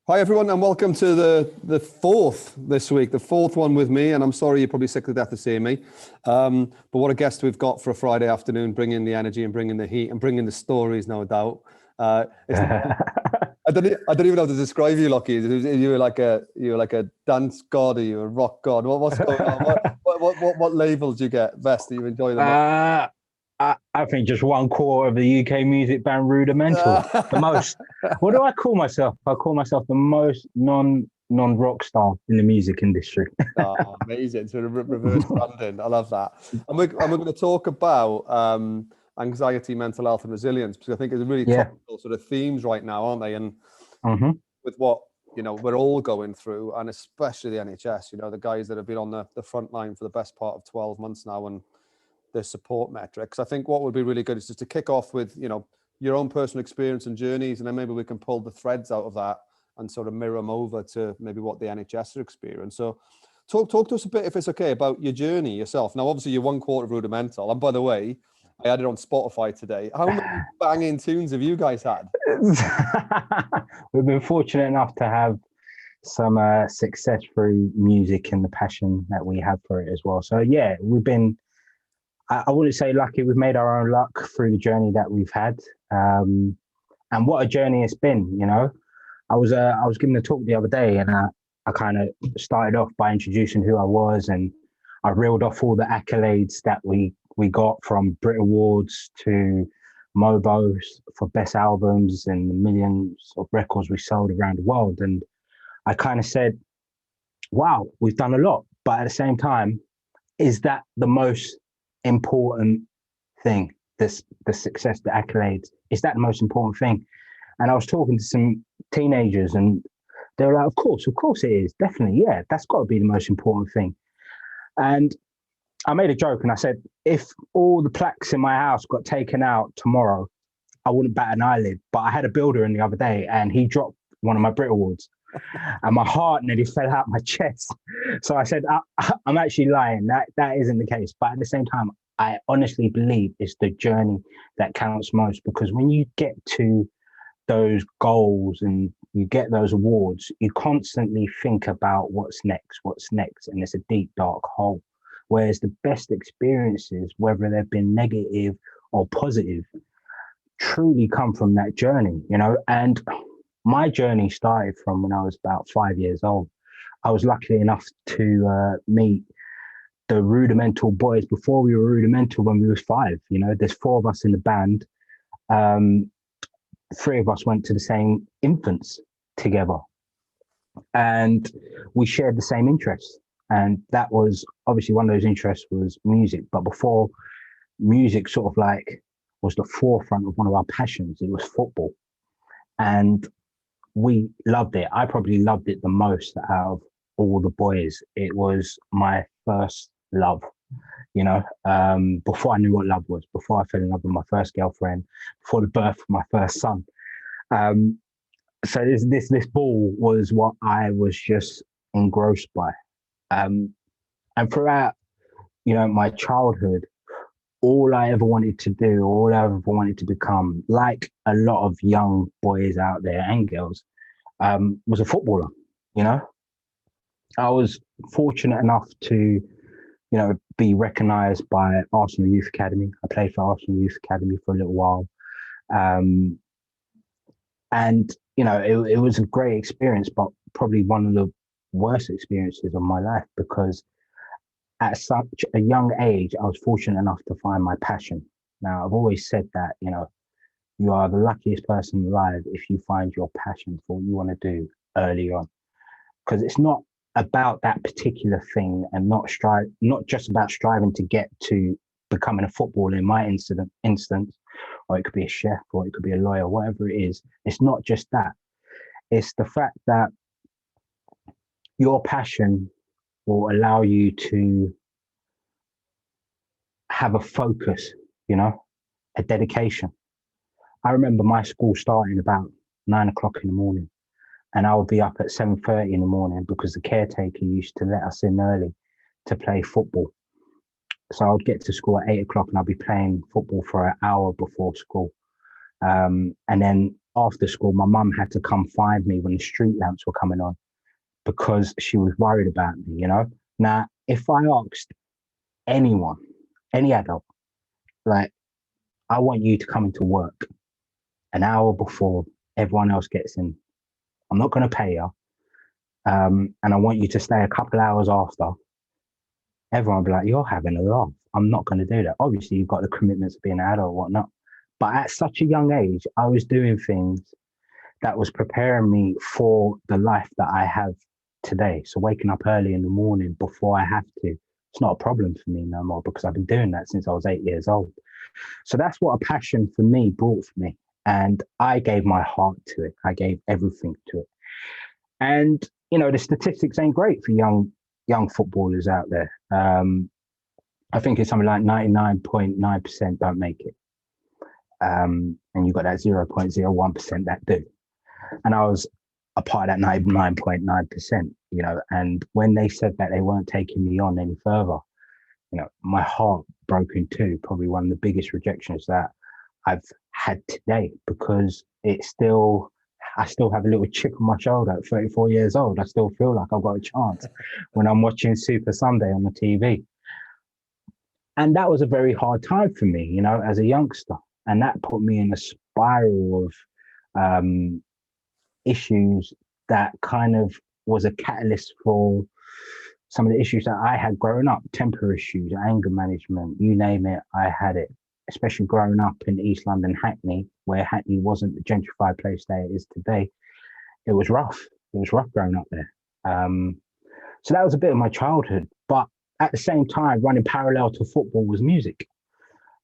Hi everyone, and welcome to the fourth this week, the fourth one with me. And I'm sorry you're probably sick to death to see me, but what a guest we've got for a Friday afternoon, bringing the energy and bringing the heat and bringing the stories, no doubt. I don't even know how to describe you, Lockie. You were like a dance god, or you a rock god? What's going on? What labels do you get best that you enjoy the most? I think just 1/4 of the UK music band Rudimental. The most. What do I call myself? I call myself the most non-rock star in the music industry. Oh, amazing. Sort of reverse branding. I love that. And we're going to talk about anxiety, mental health, and resilience, because I think it's really topical sort of themes right now, aren't they? And with what we're all going through, and especially the NHS, the guys that have been on the front line for the best part of 12 months now, and the support metrics. I think what would be really good is just to kick off with your own personal experience and journeys, and then maybe we can pull the threads out of that and sort of mirror them over to maybe what the NHS are experiencing. So talk to us a bit, if it's okay, about your journey yourself. Now, obviously, you're 1/4 of Rudimental, and by the way, I had it on Spotify today. How many banging tunes have you guys had? We've been fortunate enough to have some success through music and the passion that we have for it as well. So yeah, we've been, I wouldn't say lucky, we've made our own luck through the journey that we've had. And what a journey it's been, I was giving a talk the other day, and I kind of started off by introducing who I was, and I reeled off all the accolades that we got, from Brit Awards to Mobos for best albums and the millions of records we sold around the world. And I kind of said, wow, we've done a lot, but at the same time, is that the most important thing? The success, the accolades, is that the most important thing? And I was talking to some teenagers, and they were like, of course it is, definitely, yeah, that's got to be the most important thing. And I made a joke and I said, if all the plaques in my house got taken out tomorrow, I wouldn't bat an eyelid. But I had a builder in the other day, and he dropped one of my Brit Awards, and my heart nearly fell out my chest. So I said, I'm actually lying. That isn't the case. But at the same time, I honestly believe it's the journey that counts most, because when you get to those goals and you get those awards, you constantly think about what's next, and it's a deep, dark hole. Whereas the best experiences, whether they've been negative or positive, truly come from that journey, And my journey started from when I was about 5 years old. I was lucky enough to meet the Rudimental boys before we were Rudimental, when we was 5. There's 4 of us in the band. 3 of us went to the same infants together, and we shared the same interests. And that was obviously one of those interests was music. But before music sort of like was the forefront of one of our passions, it was football. And we loved it. I probably loved it the most out of all the boys. It was my first love, before I knew what love was, before I fell in love with my first girlfriend, before the birth of my first son. So this ball was what I was just engrossed by. And throughout, my childhood, all I ever wanted to do, all I ever wanted to become, like a lot of young boys out there and girls, was a footballer. I was fortunate enough to, be recognised by Arsenal Youth Academy. I played for Arsenal Youth Academy for a little while. And, it was a great experience, but probably one of the worst experiences of my life, because at such a young age, I was fortunate enough to find my passion. Now, I've always said that, you are the luckiest person alive if you find your passion for what you want to do early on, because it's not about that particular thing, and not just about striving to get to becoming a footballer in my instance, or it could be a chef, or it could be a lawyer, whatever it is. It's not just that. It's the fact that your passion will allow you to have a focus, a dedication. I remember my school starting about 9 o'clock in the morning, and I would be up at 7:30 in the morning, because the caretaker used to let us in early to play football. So I would get to school at 8 o'clock, and I'd be playing football for an hour before school. And then after school, my mum had to come find me when the street lamps were coming on because she was worried about me, Now, if I asked anyone, any adult, like, I want you to come into work an hour before everyone else gets in. I'm not going to pay you. And I want you to stay a couple hours after. Everyone will be like, you're having a laugh. I'm not going to do that. Obviously, you've got the commitments of being an adult or whatnot. But at such a young age, I was doing things that was preparing me for the life that I have today. So waking up early in the morning before I have to, it's not a problem for me no more because I've been doing that since I was 8 years old. So that's what a passion for me brought for me. And I gave my heart to it. I gave everything to it. And, the statistics ain't great for young footballers out there. I think it's something like 99.9% don't make it. And you've got that 0.01% that do. And I was a part of that 99.9%, and when they said that they weren't taking me on any further, my heart broke in two, probably one of the biggest rejections that I've had today, because I still have a little chip on my shoulder at 34 years old. I still feel like I've got a chance when I'm watching Super Sunday on the TV. And that was a very hard time for me, as a youngster. And that put me in a spiral of issues that kind of was a catalyst for some of the issues that I had growing up, temper issues, anger management, you name it, I had it, especially growing up in East London, Hackney, where Hackney wasn't the gentrified place that it is today. It was rough. It was rough growing up there. So that was a bit of my childhood. But at the same time, running parallel to football was music.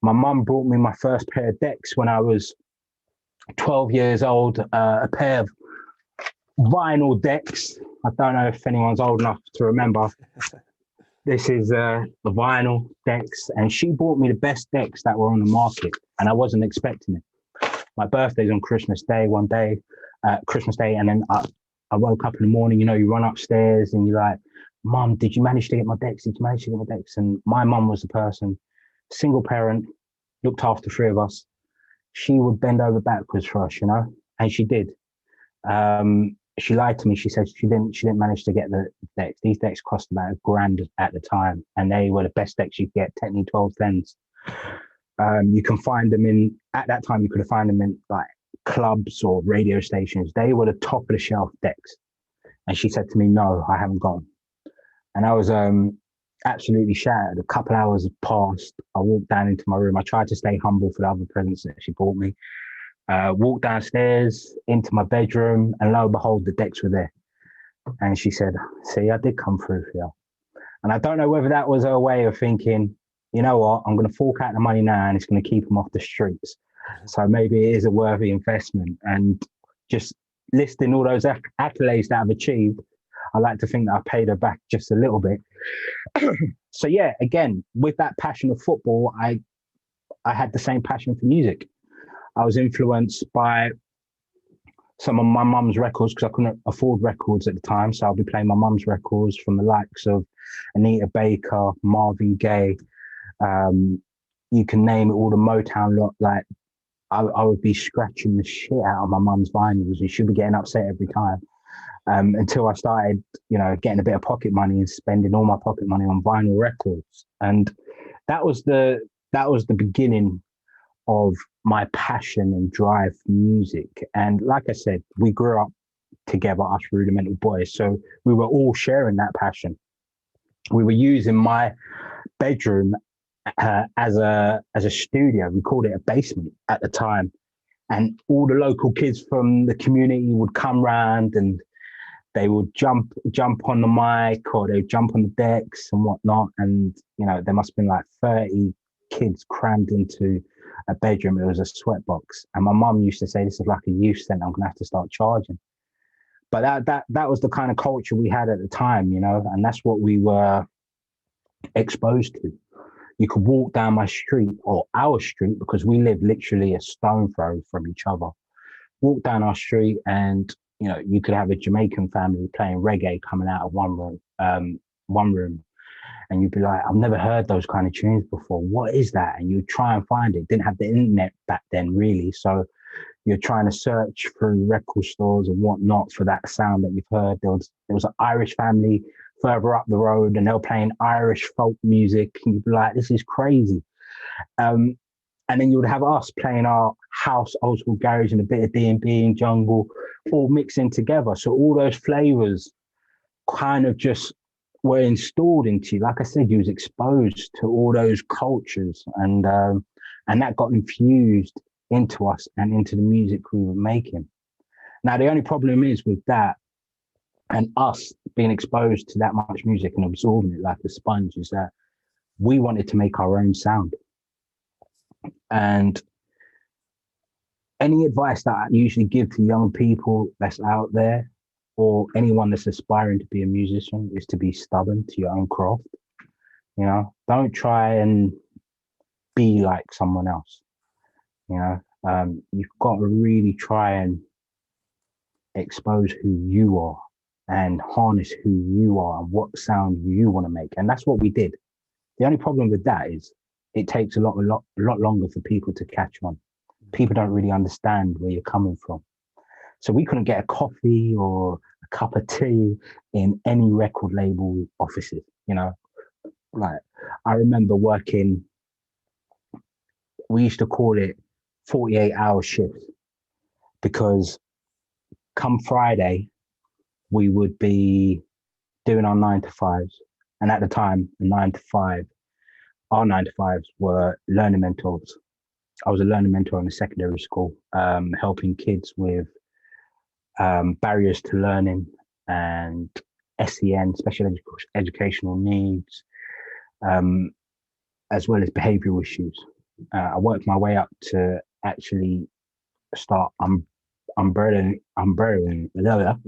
My mum brought me my first pair of decks when I was 12 years old, a pair of vinyl decks. I don't know if anyone's old enough to remember. This is the vinyl decks, and she bought me the best decks that were on the market, and I wasn't expecting it. My birthday's on Christmas Day, and then I woke up in the morning, you run upstairs and you're like, Mum, did you manage to get my decks? Did you manage to get my decks? And my mum was the person, single parent, looked after three of us. She would bend over backwards for us, and she did. She lied to me. She said she didn't manage to get the decks. These decks cost about £1,000 at the time, and they were the best decks you could get, Technique 1210s. You can find them at that time, you could have found them in like clubs or radio stations. They were the top of the shelf decks. And she said to me, no, I haven't got them. And I was absolutely shattered. A couple hours had passed. I walked down into my room. I tried to stay humble for the other presents that she bought me. Walked downstairs into my bedroom, and lo and behold, the decks were there. And she said, see, I did come through for you. And I don't know whether that was her way of thinking, you know what, I'm going to fork out the money now and it's going to keep them off the streets. So maybe it is a worthy investment. And just listing all those accolades that I've achieved, I like to think that I paid her back just a little bit. So yeah, again, with that passion of football, I had the same passion for music. I was influenced by some of my mum's records because I couldn't afford records at the time. So I'll be playing my mum's records from the likes of Anita Baker, Marvin Gaye. You can name it, all the Motown lot. Like I would be scratching the shit out of my mum's vinyls, and she'd be getting upset every time. Until I started, getting a bit of pocket money and spending all my pocket money on vinyl records. And that was the beginning of my passion and drive for music. And like I said, we grew up together, us Rudimental boys. So we were all sharing that passion. We were using my bedroom as a studio. We called it a basement at the time. And all the local kids from the community would come round and they would jump on the mic, or they'd jump on the decks and whatnot. And, there must have been like 30 kids crammed into a bedroom. It was a sweatbox. And my mum used to say, this is like a youth centre, I'm going to have to start charging. But that was the kind of culture we had at the time, and that's what we were exposed to. You could walk down my street, or our street, because we lived literally a stone throw from each other. Walk down our street and, you could have a Jamaican family playing reggae coming out of one room. And you'd be like, I've never heard those kind of tunes before. What is that? And you'd try and find it. Didn't have the internet back then, really. So you're trying to search through record stores and whatnot for that sound that you've heard. There was an Irish family further up the road, and they were playing Irish folk music, and you'd be like, this is crazy. And then you would have us playing our house, old school garage, and a bit of D&B and jungle, all mixing together. So all those flavors kind of just were installed into you. Like I said, you was exposed to all those cultures, and that got infused into us and into the music we were making. Now, the only problem is with that, and us being exposed to that much music and absorbing it like a sponge, is that we wanted to make our own sound. And any advice that I usually give to young people that's out there, or anyone that's aspiring to be a musician, is to be stubborn to your own craft. You know, don't try and be like someone else. You know, you've got to really try and expose who you are and harness who you are and what sound you want to make. And that's what we did. The only problem with that is it takes a lot longer for people to catch on. People don't really understand where you're coming from. So we couldn't get a coffee or a cup of tea in any record label offices, you know. Like, I remember working, we used to call it 48-hour shifts, because come Friday, we would be doing our 9 to 5s. And at the time, our 9 to 5s were learning mentors. I was a learning mentor in a secondary school, helping kids with barriers to learning and SEN, special educational needs, as well as behavioral issues. I worked my way up to actually start umbrellaing,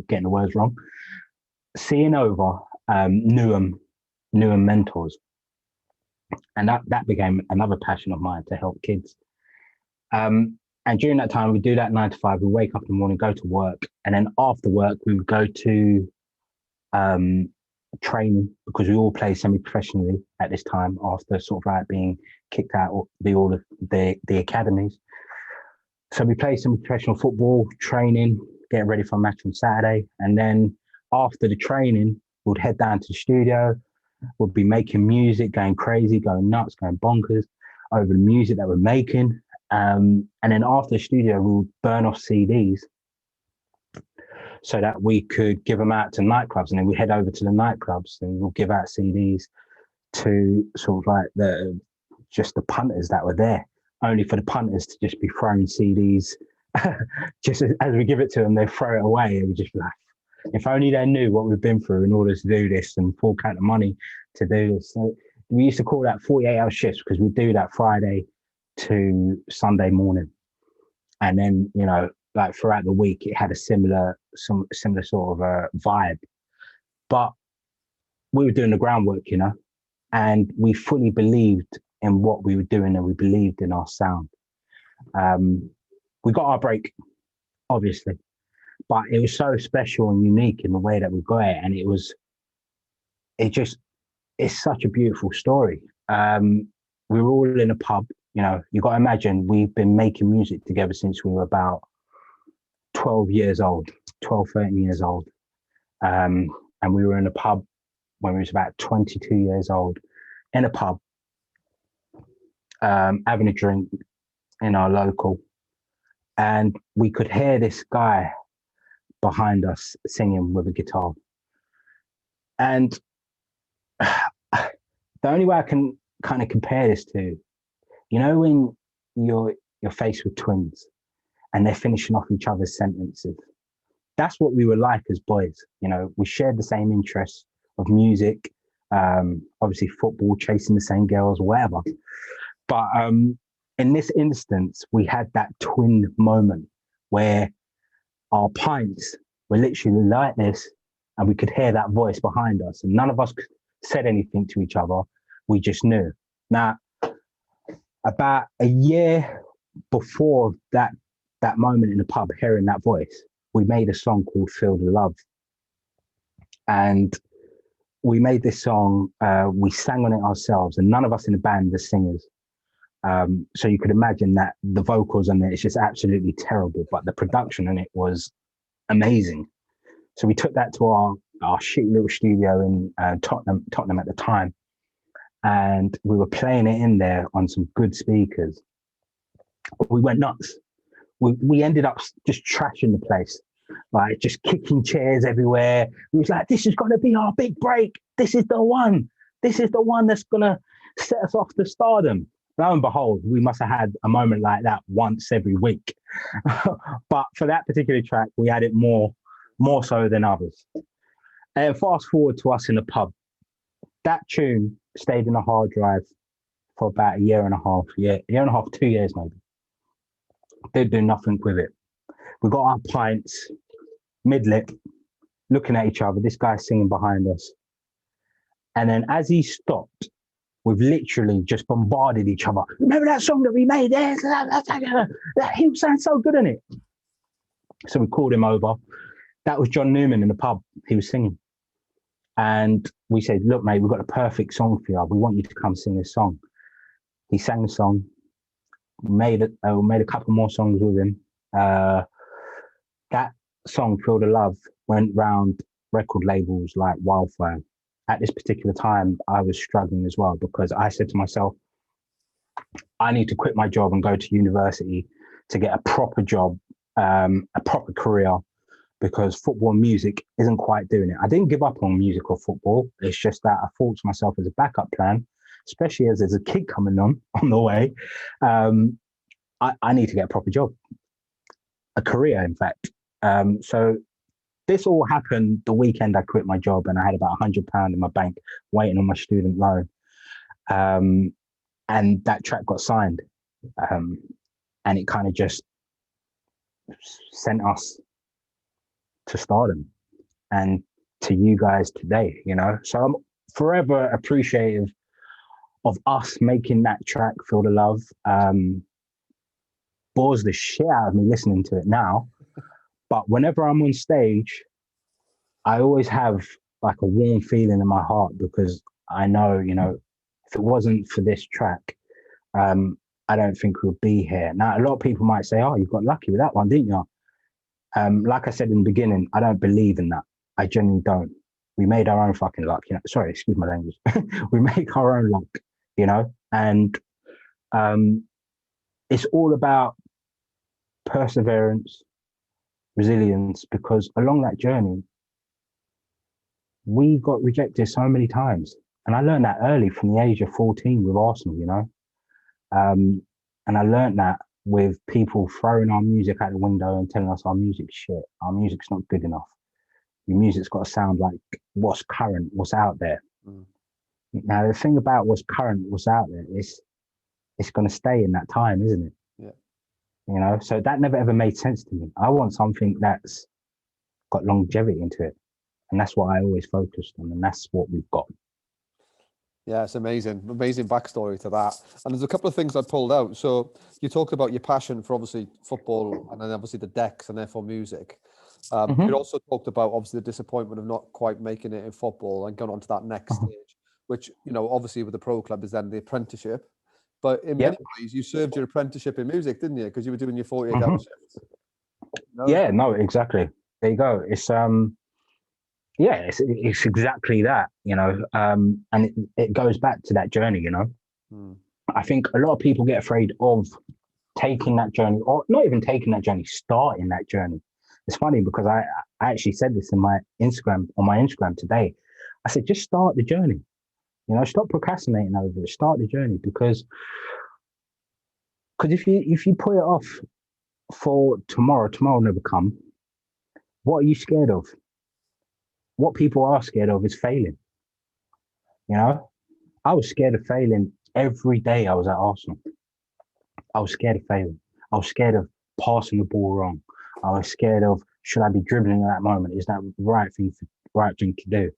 getting the words wrong, seeing over Newham mentors. And that became another passion of mine, to help kids. And during that time, we do that 9 to 5, we wake up in the morning, go to work. And then after work, we would go to training, because we all play semi-professionally at this time, after sort of like being kicked out of the academies. So we play semi-professional football, training, getting ready for a match on Saturday. And then after the training, we'd head down to the studio. We'd be making music, going crazy, going nuts, going bonkers over the music that we're making. And then after the studio, we would burn off CDs so that we could give them out to nightclubs. And then we head over to the nightclubs and we'll give out CDs to sort of like the punters that were there, only for the punters to just be throwing CDs. Just as we give it to them, they throw it away. And we just be like, if only they knew what we've been through in order to do this and fork out the money to do this. So we used to call that 48-hour shifts, because we do that Friday to Sunday morning. And then, you know, like throughout the week, it had a similar sort of vibe. But we were doing the groundwork, you know, and we fully believed in what we were doing, and we believed in our sound. We got our break, obviously, but it was so special and unique in the way that we got it. And it's such a beautiful story. We were all in a pub, you know. You got to imagine, we've been making music together since we were about 13 years old. And we were in a pub when we was about 22 years old, in a pub, having a drink in our local. And we could hear this guy behind us singing with a guitar. And the only way I can kind of compare this to, you know, when you're faced with twins and they're finishing off each other's sentences. That's what we were like as boys. You know, we shared the same interests of music, obviously football, chasing the same girls, whatever. But in this instance, we had that twin moment where our pints were literally like this, and we could hear that voice behind us, and none of us said anything to each other. We just knew. Now, about a year before that moment in the pub, hearing that voice, we made a song called Feel the Love. And we made this song, we sang on it ourselves, and none of us in the band were singers. So you could imagine that the vocals on it, it's just absolutely terrible, but the production on it was amazing. So we took that to our shitty little studio in Tottenham at the time, and we were playing it in there on some good speakers. We went nuts. We ended up just trashing the place, like just kicking chairs everywhere. We was like, this is going to be our big break. This is the one. This is the one that's going to set us off to stardom. Lo and behold, we must have had a moment like that once every week. But for that particular track, we had it more so than others. And fast forward to us in the pub. That tune stayed in the hard drive for about a year and a half, 2 years maybe. Didn't do nothing with it. We got our pints, mid-lip, looking at each other. This guy singing behind us. And then as he stopped, we've literally just bombarded each other. Remember that song that we made? He was sounding so good in it. So we called him over. That was John Newman in the pub. He was singing. And we said, look, mate, we've got a perfect song for you. We want you to come sing this song. He sang the song, made a couple more songs with him. That song, Feel the Love, went round record labels like wildfire. At this particular time, I was struggling as well because I said to myself, I need to quit my job and go to university to get a proper job, a proper career, because football and music isn't quite doing it. I didn't give up on music or football. It's just that I thought to myself as a backup plan, especially as there's a kid coming on the way, I need to get a proper job, a career, in fact. So this all happened the weekend I quit my job, and I had about £100 in my bank waiting on my student loan. And that track got signed. And it kind of just sent us to stardom and to you guys today, you know? So I'm forever appreciative of us making that track, Feel the Love. Bores the shit out of me listening to it now. But whenever I'm on stage, I always have like a warm feeling in my heart because I know, you know, if it wasn't for this track, I don't think we'll be here. Now, a lot of people might say, oh, you got lucky with that one, didn't you? Like I said in the beginning, I don't believe in that. I genuinely don't. We made our own fucking luck, you know. Sorry, excuse my language. We make our own luck, you know. And it's all about perseverance, resilience, because along that journey, we got rejected so many times. And I learned that early from the age of 14 with Arsenal, you know. And I learned that with people throwing our music out the window and telling us our music's shit. Our music's not good enough. Your music's got to sound like what's current, what's out there. Now, the thing about what's current, what's out there, is it's going to stay in that time, isn't it? Yeah. You know, so that never ever made sense to me. I want something that's got longevity into it. And that's what I always focused on. And that's what we've got. Yeah, it's amazing backstory to that. And there's a couple of things I pulled out. So you talked about your passion for obviously football and then obviously the decks and therefore music. You also talked about obviously the disappointment of not quite making it in football and going on to that next stage, which, you know, obviously with the pro club is then the apprenticeship. But in many ways, you served your apprenticeship in music, didn't you? Because you were doing your 48-hour shifts. No? Yeah, no, exactly. There you go. It's yeah, it's exactly that, you know, and it goes back to that journey, you know. I think a lot of people get afraid of taking that journey, or not even taking that journey, starting that journey. It's funny because I actually said this in my Instagram today. I said, just start the journey, you know, stop procrastinating over it, start the journey, because if you put it off for tomorrow will never come. What are you scared of? What people are scared of is failing. You know, I was scared of failing every day I was at Arsenal. I was scared of failing. I was scared of passing the ball wrong. I was scared of, should I be dribbling at that moment? Is that the right thing to do?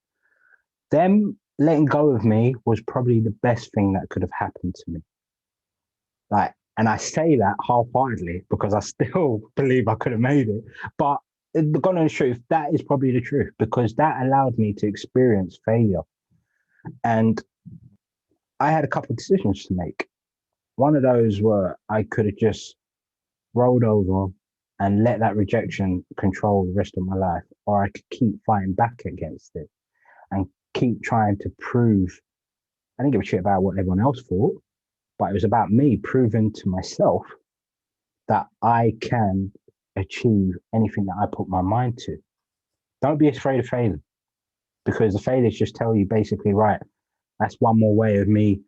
Them letting go of me was probably the best thing that could have happened to me. Like, and I say that half-heartedly because I still believe I could have made it. But the honest truth, that is probably the truth, because that allowed me to experience failure. And I had a couple of decisions to make. one of those where I could have just rolled over and let that rejection control the rest of my life, or I could keep fighting back against it and keep trying to prove. I didn't give a shit about what everyone else thought, but it was about me proving to myself that I can achieve anything that I put my mind to. Don't be afraid of failing, because the failures just tell you basically, right, that's one more way of me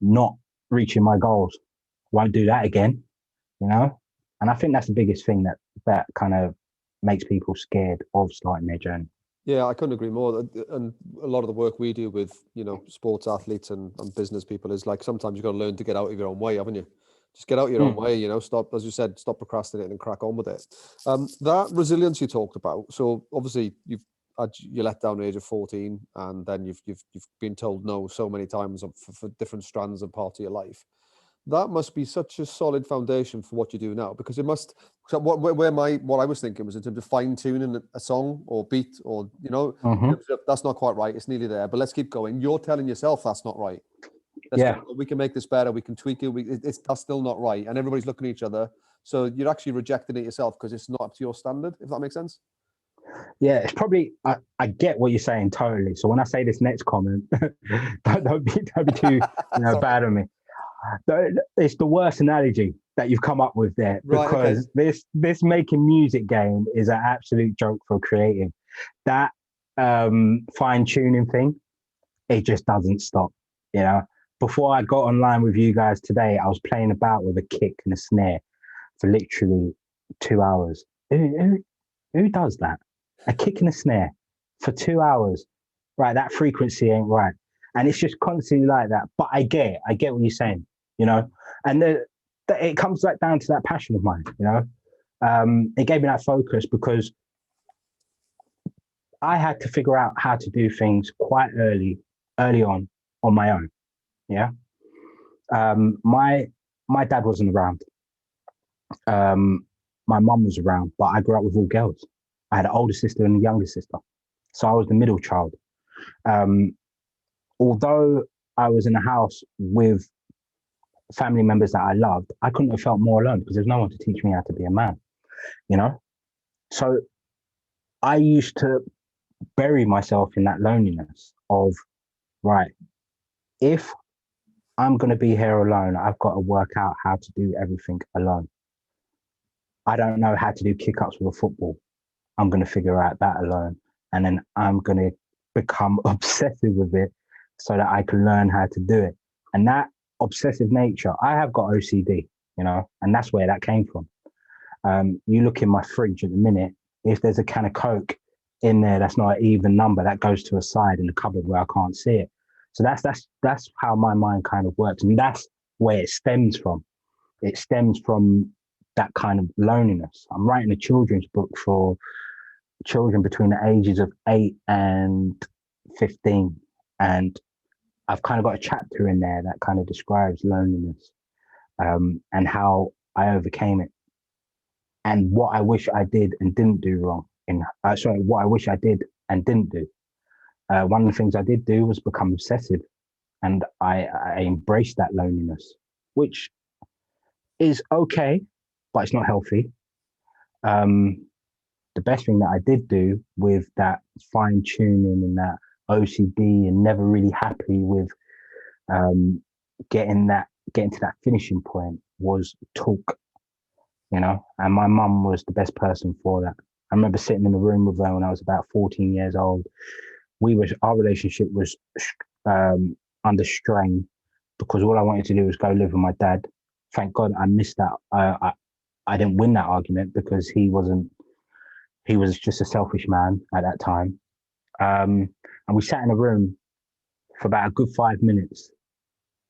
not reaching my goals. Won't do that again, you know? And I think that's the biggest thing that kind of makes people scared of starting their journey. Yeah, I couldn't agree more. And a lot of the work we do with, sports athletes and business people is like, sometimes you've got to learn to get out of your own way, haven't you? Just get out your own way, stop, as you said, stop procrastinating and crack on with it. That resilience you talked about. So obviously you let down at the age of 14, and then you've been told no so many times for different strands and parts of your life. That must be such a solid foundation for what you do now, because it must. So what I was thinking was in terms of fine tuning a song or beat, or that's not quite right. It's nearly there, but let's keep going. You're telling yourself that's not right. We can make this better. We can tweak it. That's still not right, and everybody's looking at each other. So you're actually rejecting it yourself because it's not up to your standard. If that makes sense. Yeah, it's probably. I get what you're saying totally. So when I say this next comment, don't be too bad on me. It's the worst analogy that you've come up with there, because this making music game is an absolute joke for creative. That fine tuning thing, it just doesn't stop. Before I got online with you guys today, I was playing about with a kick and a snare for literally 2 hours. Who does that? A kick and a snare for 2 hours, right? That frequency ain't right, and it's just constantly like that. But I get what you're saying. And it comes back down to that passion of mine. It gave me that focus because I had to figure out how to do things quite early on my own. Yeah. My dad wasn't around. My mum was around, but I grew up with all girls. I had an older sister and a younger sister, so I was the middle child. Although I was in a house with family members that I loved, I couldn't have felt more alone because there's no one to teach me how to be a man, So I used to bury myself in that loneliness of, right, if I'm going to be here alone, I've got to work out how to do everything alone. I don't know how to do kick-ups with a football. I'm going to figure out that alone. And then I'm going to become obsessive with it so that I can learn how to do it. And that obsessive nature, I have got OCD, and that's where that came from. You look in my fridge at the minute, if there's a can of Coke in there that's not an even number, that goes to a side in the cupboard where I can't see it. So that's how my mind kind of works, and that's where it stems from. It stems from that kind of loneliness. I'm writing a children's book for children between the ages of 8 and 15, and I've kind of got a chapter in there that kind of describes loneliness, and how I overcame it, and what I wish I did and didn't do wrong. What I wish I did and didn't do. One of the things I did do was become obsessive, and I embraced that loneliness, which is okay, but it's not healthy. The best thing that I did do with that fine tuning and that OCD and never really happy with getting to that finishing point was talk, and my mum was the best person for that. I remember sitting in the room with her when I was about 14 years old. Our relationship was under strain because all I wanted to do was go live with my dad. Thank God I missed that. I didn't win that argument because he was just a selfish man at that time. And we sat in a room for about a good 5 minutes,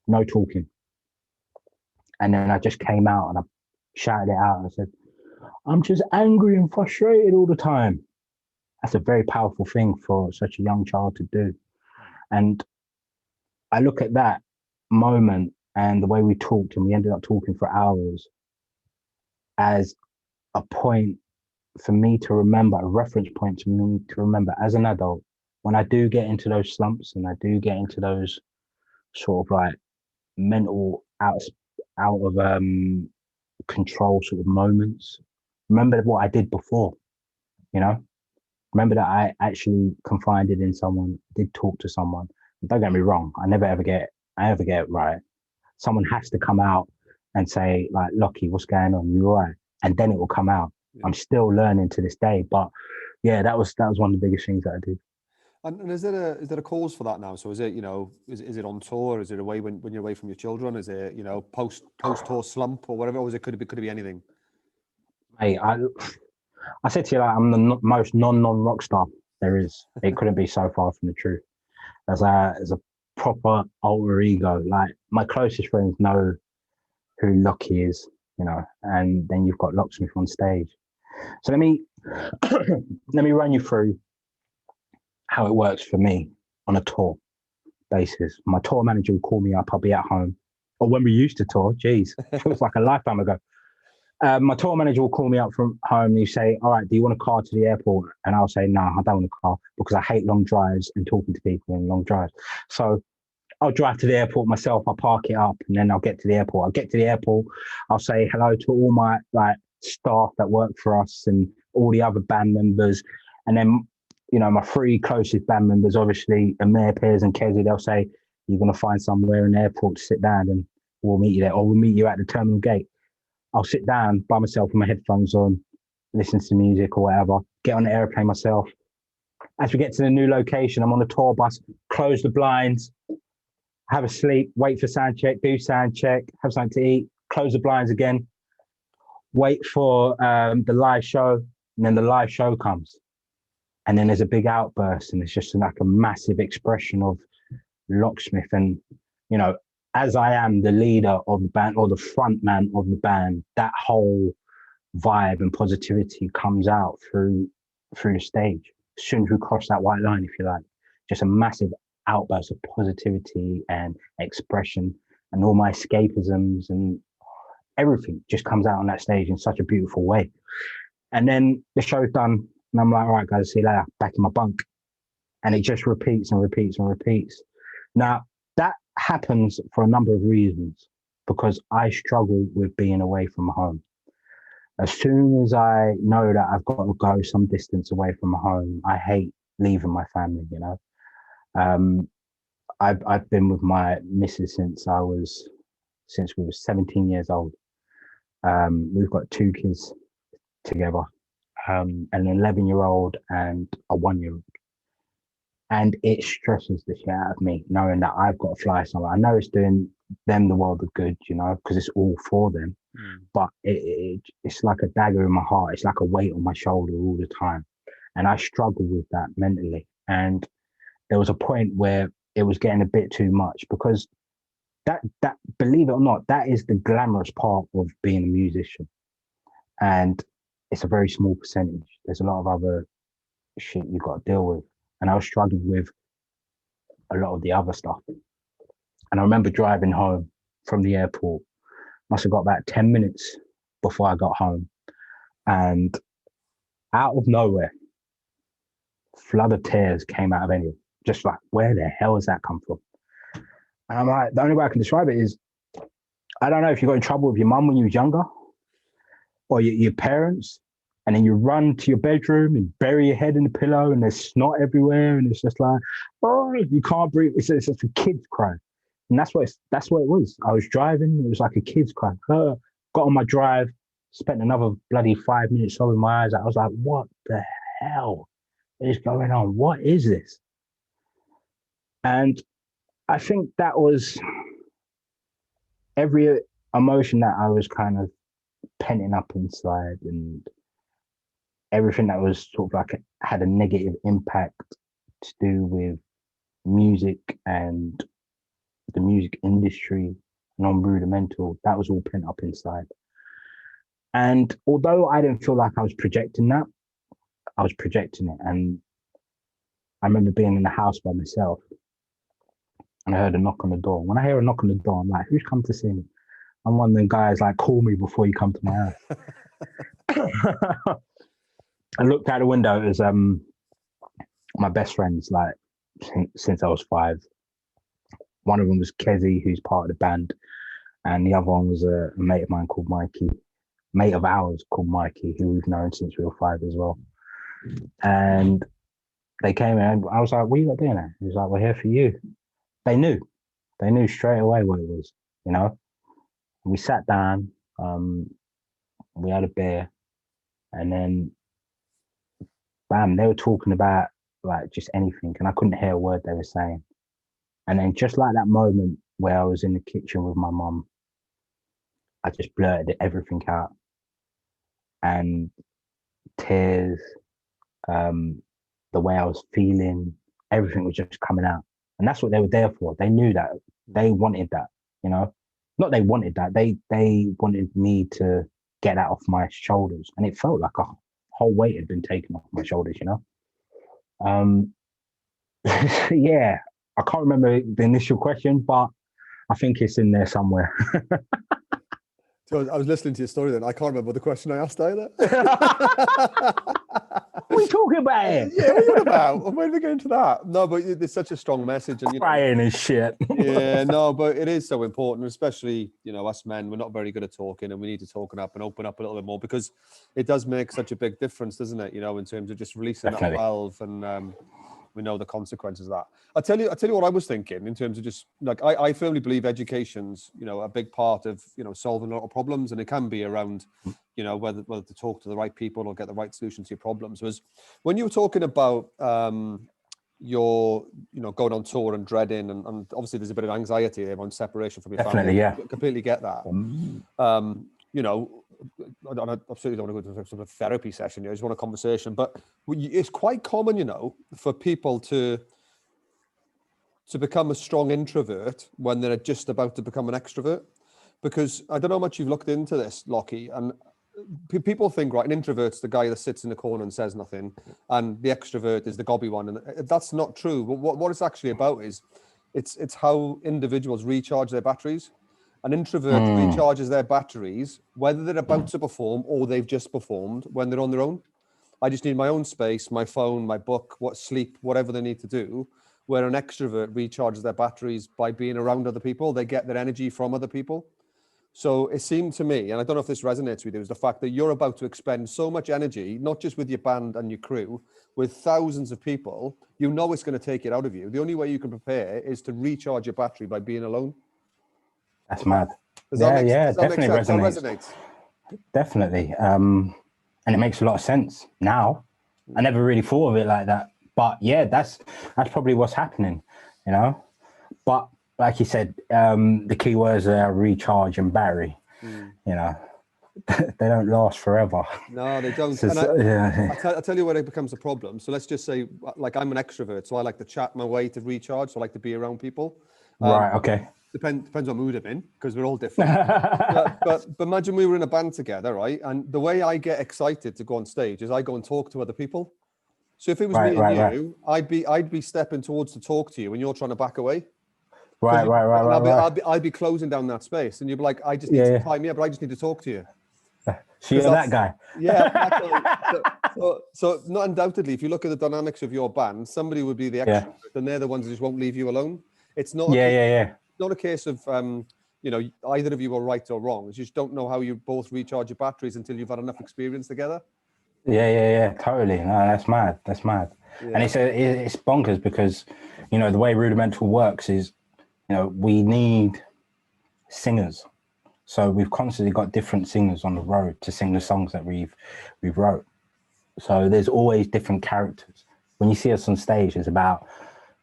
no talking. And then I just came out and I shouted it out and I said, I'm just angry and frustrated all the time. That's a very powerful thing for such a young child to do. And I look at that moment and the way we talked, and we ended up talking for hours, as a point for me to remember, a reference point to me to remember as an adult, when I do get into those slumps and I do get into those sort of like mental out of control sort of moments. Remember what I did before, you know? Remember that I actually confided in someone, did talk to someone. Don't get me wrong, I ever get it right. Someone has to come out and say, like, Lockie, what's going on? You all right? And then it will come out. Yeah. I'm still learning to this day. But yeah, that was one of the biggest things that I did. And is there a cause for that now? So is it, you know, is it on tour? Is it away when you're away from your children? Is it, you know, post tour slump or whatever? Or is it could it be anything? Hey, I said to you, like, I'm the most non rock star there is. It couldn't be so far from the truth. As a proper alter ego. Like, my closest friends know who Lockie is, you know, and then you've got Locksmith on stage. So let me run you through how it works for me on a tour basis. My tour manager will call me up. I'll be at home. Or when we used to tour, geez, feels like a lifetime ago. My tour manager will call me up from home and you say, all right, do you want a car to the airport? And I'll say, no, I don't want a car because I hate long drives and talking to people in long drives. So I'll drive to the airport myself. I'll park it up and then I'll get to the airport. I'll get to the airport. I'll say hello to all my staff that work for us and all the other band members. And then, you know, my three closest band members, obviously, Amir, Piers and Kezi, they'll say, you're going to find somewhere in the airport to sit down and we'll meet you there, or we'll meet you at the terminal gate. I'll sit down by myself with my headphones on, listen to music or whatever, get on the airplane myself. As we get to the new location, I'm on the tour bus, close the blinds, have a sleep, wait for sound check, do sound check, have something to eat, close the blinds again, wait for the live show, and then the live show comes. And then there's a big outburst, and it's just like a massive expression of Locksmith. And, you know, as I am the leader of the band or the front man of the band, that whole vibe and positivity comes out through the stage. As soon as we cross that white line, if you like, just a massive outburst of positivity and expression, and all my escapisms and everything just comes out on that stage in such a beautiful way. And then the show's done, and I'm like, all right, guys, see you later, back in my bunk. And it just repeats and repeats and repeats. Now, that happens for a number of reasons, because I struggle with being away from home. As soon as I know that I've got to go some distance away from home, I hate leaving my family, you know. I've been with my missus since we were 17 years old. We've got two kids together, an 11-year-old and a 1-year-old. And it stresses the shit out of me knowing that I've got to fly somewhere. I know it's doing them the world of good, you know, because it's all for them. But it's like a dagger in my heart. It's like a weight on my shoulder all the time. And I struggle with that mentally. And there was a point where it was getting a bit too much, because that believe it or not, that is the glamorous part of being a musician. And it's a very small percentage. There's a lot of other shit you've got to deal with. And I was struggling with a lot of the other stuff. And I remember driving home from the airport. Must have got about 10 minutes before I got home. And out of nowhere, flood of tears came out of anyone. Just like, where the hell has that come from? And I'm like, the only way I can describe it is, I don't know if you got in trouble with your mum when you was younger, or your parents, and then you run to your bedroom and bury your head in the pillow and there's snot everywhere and it's just like, oh, you can't breathe. It's just a kid's cry. And that's what it was. I was driving, it was like a kid's cry. Got on my drive, spent another bloody 5 minutes sobbing my eyes out. I was like, what the hell is going on? What is this? And I think that was every emotion that I was kind of penting up inside, and everything that was sort of like had a negative impact to do with music and the music industry, non-rudimental, that was all pent up inside. And although I didn't feel like I was projecting that, I was projecting it. And I remember being in the house by myself and I heard a knock on the door. When I hear a knock on the door, I'm like, who's come to see me? I'm one of them guys like, call me before you come to my house. I looked out the window. It was my best friends, like since I was 5. One of them was Kezi, who's part of the band, and the other one was a mate of mine called Mikey, mate of ours called Mikey, who we've known since we were 5 as well. And they came in, and I was like, "What are you doing there?" He was like, "We're here for you." They knew straight away what it was, you know. We sat down, we had a beer, and then bam, they were talking about like just anything, and I couldn't hear a word they were saying. And then just like that moment where I was in the kitchen with my mum, I just blurted everything out, and tears, the way I was feeling, everything was just coming out. And that's what they were there for. They knew that. They wanted that, you know. Not they wanted that. They wanted me to get that off my shoulders, and it felt like a whole weight had been taken off my shoulders, you know. Yeah, I can't remember the initial question, but I think it's in there somewhere. So I was listening to your story then. I can't remember the question I asked either. What are we talking about here? Yeah, what are you about? When are we going to that? No, but it's such a strong message. And, crying and shit. Yeah, no, but it is so important, especially, us men, we're not very good at talking, and we need to talk up and open up a little bit more, because it does make such a big difference, doesn't it? In terms of just releasing that valve, and we know the consequences of that. I'll tell you what I was thinking in terms of just like, I firmly believe education's, a big part of, solving a lot of problems, and it can be around, whether to talk to the right people or get the right solution to your problems. Was when you were talking about your, going on tour and dreading, and obviously there's a bit of anxiety there on separation from your family. Yeah. I completely get that. I absolutely don't want to go to a therapy session. I just want a conversation. But it's quite common, for people to become a strong introvert when they're just about to become an extrovert. Because I don't know how much you've looked into this, Lockie, and people think, right, an introvert's the guy that sits in the corner and says nothing, and the extrovert is the gobby one, and that's not true. What it's actually about is it's how individuals recharge their batteries. An introvert recharges their batteries, whether they're about to perform or they've just performed, when they're on their own. I just need my own space, my phone, my book, sleep, whatever they need to do. Where an extrovert recharges their batteries by being around other people. They get their energy from other people. So it seemed to me, and I don't know if this resonates with you, is the fact that you're about to expend so much energy, not just with your band and your crew, with thousands of people. It's going to take it out of you. The only way you can prepare is to recharge your battery by being alone. That's mad. Does that definitely resonates. Definitely. And it makes a lot of sense now. I never really thought of it like that. But yeah, that's probably what's happening, But like you said, the key words are recharge and battery. They don't last forever. No, they don't. So, I'll tell you where it becomes a problem. So let's just say, like, I'm an extrovert, so I like to chat my way to recharge. So I like to be around people. Right. Okay. Depends what mood I'm in, because we're all different. but imagine we were in a band together, right? And the way I get excited to go on stage is I go and talk to other people. So if it was me and you, I'd be stepping towards to talk to you, and you're trying to back away. Right. I'd be closing down that space, and you'd be like, I just need to time here, but I just need to talk to you. So you're that guy. Yeah. So not undoubtedly, if you look at the dynamics of your band, somebody would be the extrovert, and they're the ones that just won't leave you alone. It's not. Not a case of either of you are right or wrong. You just don't know how you both recharge your batteries until you've had enough experience together. Yeah, totally. No, that's mad. Yeah. And it's bonkers, because the way Rudimental works is, we need singers. So we've constantly got different singers on the road to sing the songs that we've wrote. So there's always different characters. When you see us on stage, there's about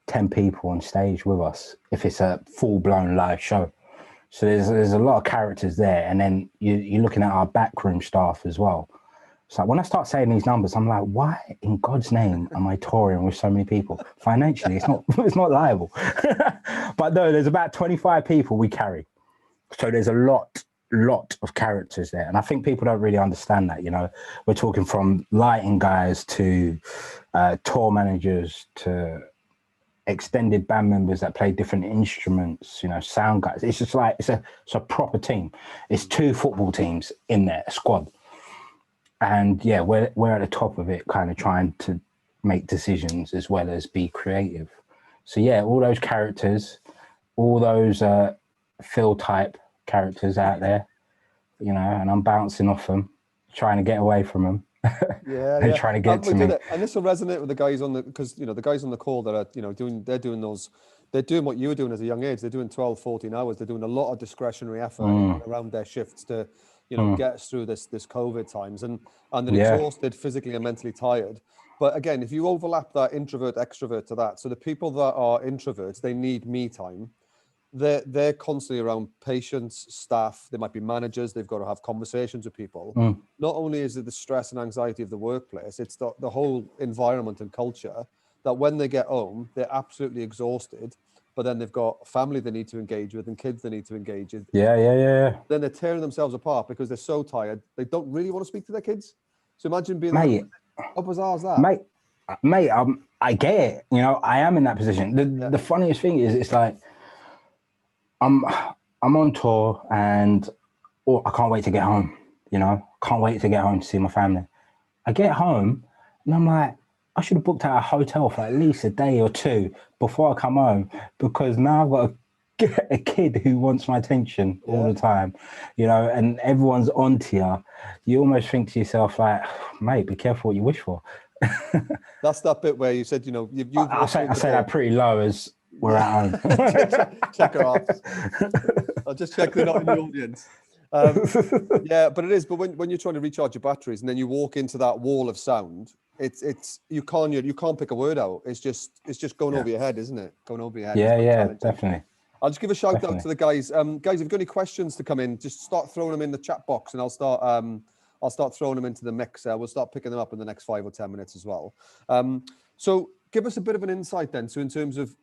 10 people on stage with us if it's a full-blown live show. So there's a lot of characters there, and then you're looking at our backroom staff as well. So when I start saying these numbers, I'm like, why in God's name am I touring with so many people? Financially, it's not liable. But no, there's about 25 people we carry. So there's a lot of characters there, and I think people don't really understand that. We're talking from lighting guys to tour managers to extended band members that play different instruments, sound guys. It's just like it's a proper team. It's 2 football teams in there, a squad. And yeah, we're at the top of it, kind of trying to make decisions as well as be creative. So yeah, all those characters, all those fill type characters out there, you know, and I'm bouncing off them, trying to get away from them. They're trying to get to me. And this will resonate with the guys on the, because, you know, the guys on the call that are, you know, they're doing what you were doing as a young age. They're doing 12, 14 hours. They're doing a lot of discretionary effort around their shifts to, you know, get us through this COVID times, and they're exhausted, physically and mentally tired. But again, if you overlap that introvert extrovert to that, so the people that are introverts, they need me time. They're constantly around patients, staff. They might be managers. They've got to have conversations with people. Not only is it the stress and anxiety of the workplace, it's the whole environment and culture that when they get home, they're absolutely exhausted. But then they've got family they need to engage with and kids they need to engage with. Yeah. Then they're tearing themselves apart because they're so tired. They don't really want to speak to their kids. So imagine being how bizarre is that? Mate, I get it. You know, I am in that position. The funniest thing is, it's like, I'm on tour and I can't wait to get home, you know, can't wait to get home to see my family. I get home and I'm like, I should have booked out a hotel for at least a day or two before I come home, because now I've got a kid who wants my attention all the time, you know, and everyone's onto you. You almost think to yourself, like, mate, be careful what you wish for. That's that bit where you said, you know, I say that pretty low as we're at home. Check her off. I'll just check they're not in the audience. Yeah, but it is. But when you're trying to recharge your batteries and then you walk into that wall of sound, it's you can't pick a word out. It's just going over your head, isn't it? Going over your head. Yeah, definitely. I'll just give a shout out to the guys. Guys, if you've got any questions to come in, just start throwing them in the chat box, and I'll start throwing them into the mix. We'll start picking them up in the next 5 or 10 minutes as well. So give us a bit of an insight then. So in terms of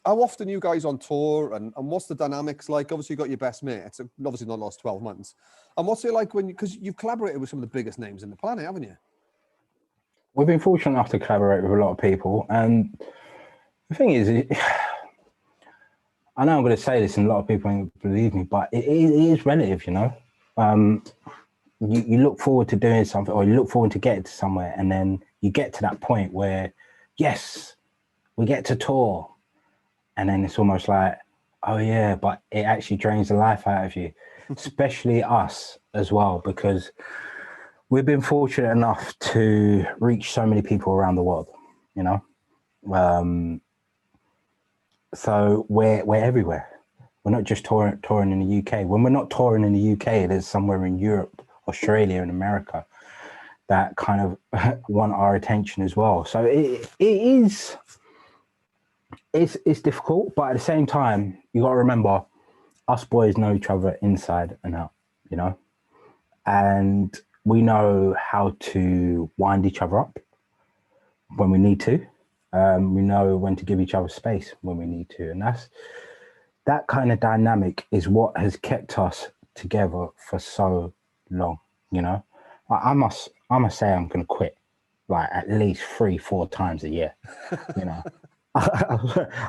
how often you guys on tour, and what's the dynamics like? Obviously, you got your best mate. It's obviously not the last 12 months. And what's it like because you've collaborated with some of the biggest names in the planet, haven't you? We've been fortunate enough to collaborate with a lot of people. And the thing is, I know I'm going to say this and a lot of people won't believe me, but it is relative, you know. You look forward to doing something, or you look forward to getting to somewhere, and then you get to that point where, yes, we get to tour. And then it's almost like, oh yeah, but it actually drains the life out of you, especially us as well, because we've been fortunate enough to reach so many people around the world, you know. So we're everywhere. We're not just touring in the UK. When we're not touring in the UK, there's somewhere in Europe, Australia, and America that kind of want our attention as well. So it's difficult, but at the same time, you got to remember, us boys know each other inside and out, you know, and we know how to wind each other up when we need to. We know when to give each other space when we need to, and that kind of dynamic is what has kept us together for so long. You know, I must say I'm going to quit like at least 3-4 times a year. You know.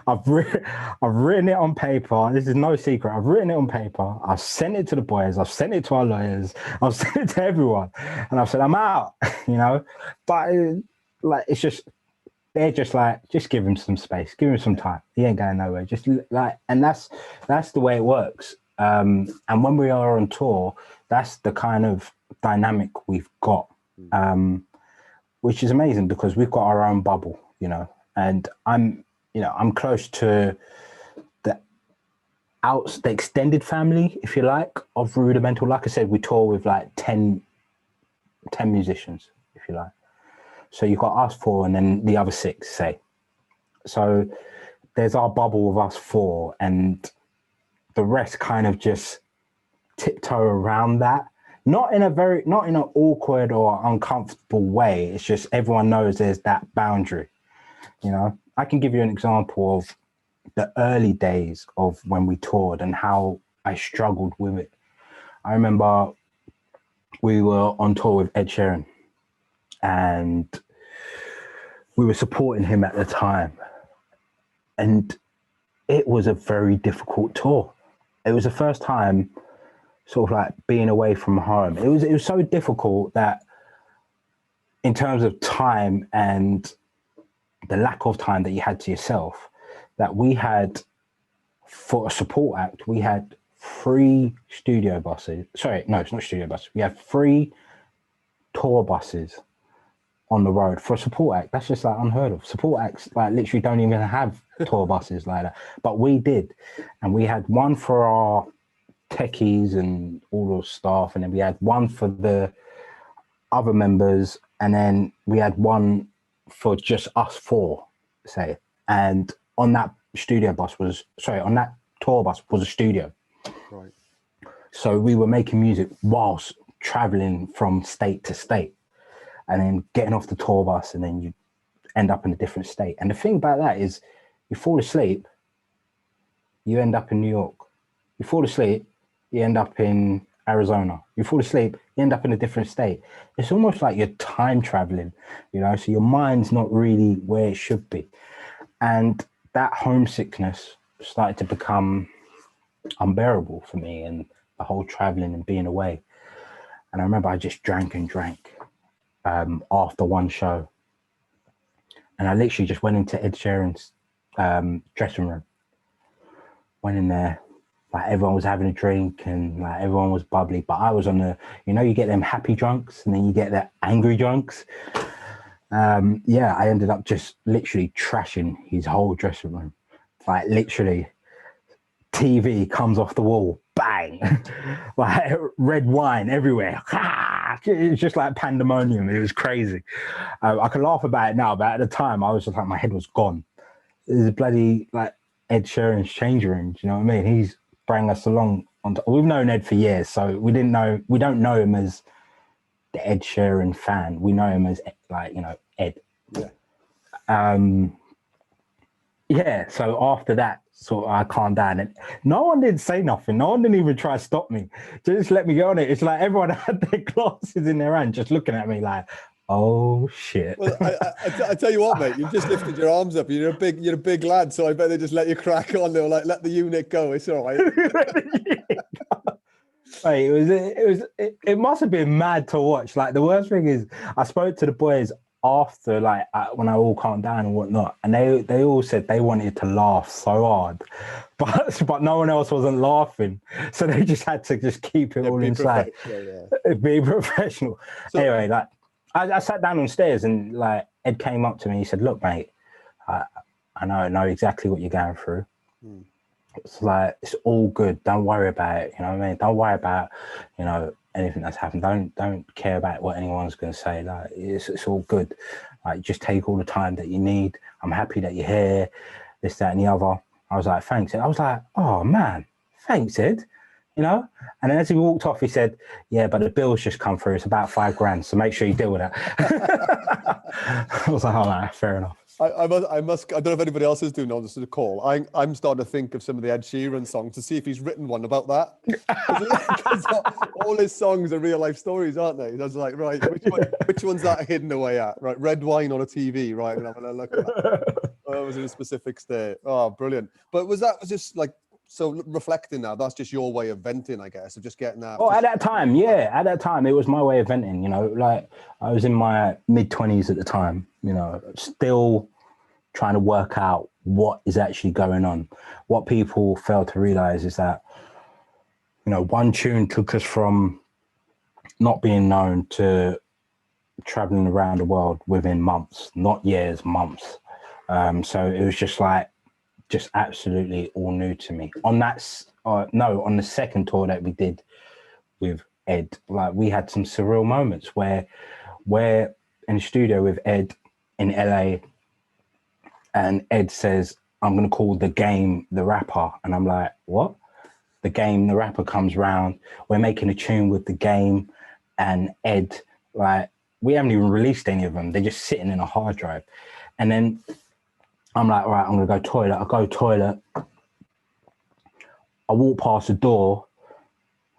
I've written it on paper. This is no secret. I've written it on paper. I've sent it to the boys. I've sent it to our lawyers. I've sent it to everyone. And I've said, I'm out, you know. But it's just, they're just like, just give him some space. Give him some time. He ain't going nowhere. Just like, and that's the way it works. And when we are on tour, that's the kind of dynamic we've got, which is amazing because we've got our own bubble, you know. And I'm close to the extended family, if you like, of Rudimental. Like I said, we tour with like 10 musicians, if you like. So you've got us 4 and then the other 6, say. So there's our bubble of us 4, and the rest kind of just tiptoe around that. Not in an awkward or uncomfortable way. It's just everyone knows there's that boundary. You know, I can give you an example of the early days of when we toured and how I struggled with it. I remember we were on tour with Ed Sheeran and we were supporting him at the time. And it was a very difficult tour. It was the first time sort of like being away from home. It was so difficult that in terms of time and the lack of time that you had to yourself, that we had, for a support act, we had 3 studio buses. Sorry, no, it's not studio buses. We had 3 tour buses on the road for a support act. That's just like unheard of. Support acts like literally don't even have tour buses like that. But we did. And we had one for our techies and all the staff, and then we had one for the other members, and then we had one for just us 4, say. And on that on that tour bus was a studio. Right. So we were making music whilst traveling from state to state, and then getting off the tour bus, and then you end up in a different state. And the thing about that is, you fall asleep, you end up in New York. You fall asleep, you end up in Arizona. You fall asleep, you end up in a different state. It's almost like you're time traveling, you know, so your mind's not really where it should be. And that homesickness started to become unbearable for me, and the whole traveling and being away. And I remember I just drank and drank after one show. And I literally just went into Ed Sheeran's dressing room. Went in there, like everyone was having a drink and like everyone was bubbly, but I was on the, you know, you get them happy drunks and then you get the angry drunks. Yeah, I ended up just literally trashing his whole dressing room. Like literally, TV comes off the wall, bang, like red wine everywhere. It was just like pandemonium. It was crazy. I can laugh about it now, but at the time I was just like, my head was gone. It was bloody like Ed Sheeran's change room. Do you know what I mean? He's brought us along. We've known Ed for years, so we don't know him as the Ed Sheeran fan. We know him as like, you know, Ed. Yeah. Yeah. So after that, sort of, I calmed down, and no one did say nothing. No one didn't even try to stop me. Just let me go on it. It's like everyone had their glasses in their hand, just looking at me like, oh shit. Well, I tell you what, mate, you've just lifted your arms up. You're a big lad, so I bet they just let you crack on. They were like, let the unit go. It's all right. Hey, it must have been mad to watch. Like the worst thing is, I spoke to the boys after, like when I all calmed down and whatnot, and they all said they wanted to laugh so hard, but no one else wasn't laughing, so they just had to just keep it all inside. Be professional. So, anyway, like I sat down on stairs, and like Ed came up to me. He said, "Look, mate, I know exactly what you're going through. It's like, it's all good. Don't worry about it. You know what I mean? Don't worry about, you know, anything that's happened. Don't care about what anyone's going to say. Like, it's all good. Like, just take all the time that you need. I'm happy that you're here, this, that, and the other." I was like, thanks. I was like, oh man, thanks, Ed. You know? And then as he walked off, he said, yeah, but the bill's just come through. It's about $5,000. So make sure you deal with that. I was like, oh, no, fair enough. I don't know if anybody else is doing this to the call. I'm starting to think of some of the Ed Sheeran songs to see if he's written one about that. Because all his songs are real life stories, aren't they? I was like, right, which one's that hidden away at? Right, red wine on a TV, right? And I'm gonna look at that. Oh, it was in a specific state. Oh, brilliant. But was just like, so reflecting now, that's just your way of venting, I guess, of just getting that. Oh, at that time, yeah. At that time, it was my way of venting, you know, like I was in my mid-20s at the time, you know, still trying to work out what is actually going on. What people fail to realize is that, you know, one tune took us from not being known to traveling around the world within months, not years, months. So it was just like, just absolutely all new to me. On that, on the second tour that we did with Ed, like we had some surreal moments where we're in the studio with Ed in LA, and Ed says, "I'm going to call The Game the rapper." And I'm like, what? The Game the rapper comes round. We're making a tune with The Game and Ed. Like, we haven't even released any of them. They're just sitting in a hard drive. And then I'm like, all right, I'm going to go toilet. I go toilet. I walk past the door.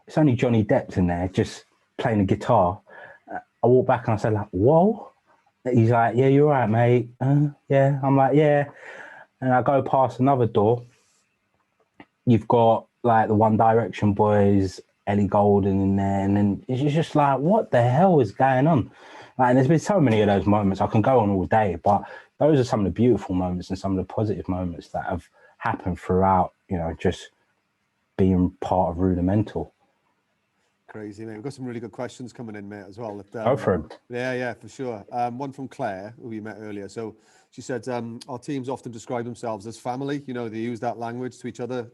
It's only Johnny Depp's in there, just playing the guitar. I walk back and I say, like, whoa. He's like, yeah, you're right, mate. Yeah. I'm like, yeah. And I go past another door. You've got like the One Direction boys, Ellie Goulding in there. And then it's just like, what the hell is going on? Like, and there's been so many of those moments. I can go on all day, but those are some of the beautiful moments and some of the positive moments that have happened throughout, you know, just being part of Rudimental. Crazy, mate. We've got some really good questions coming in, mate, as well. Go for him. Yeah, for sure. One from Claire, who we met earlier. So she said, our teams often describe themselves as family. You know, they use that language to each other,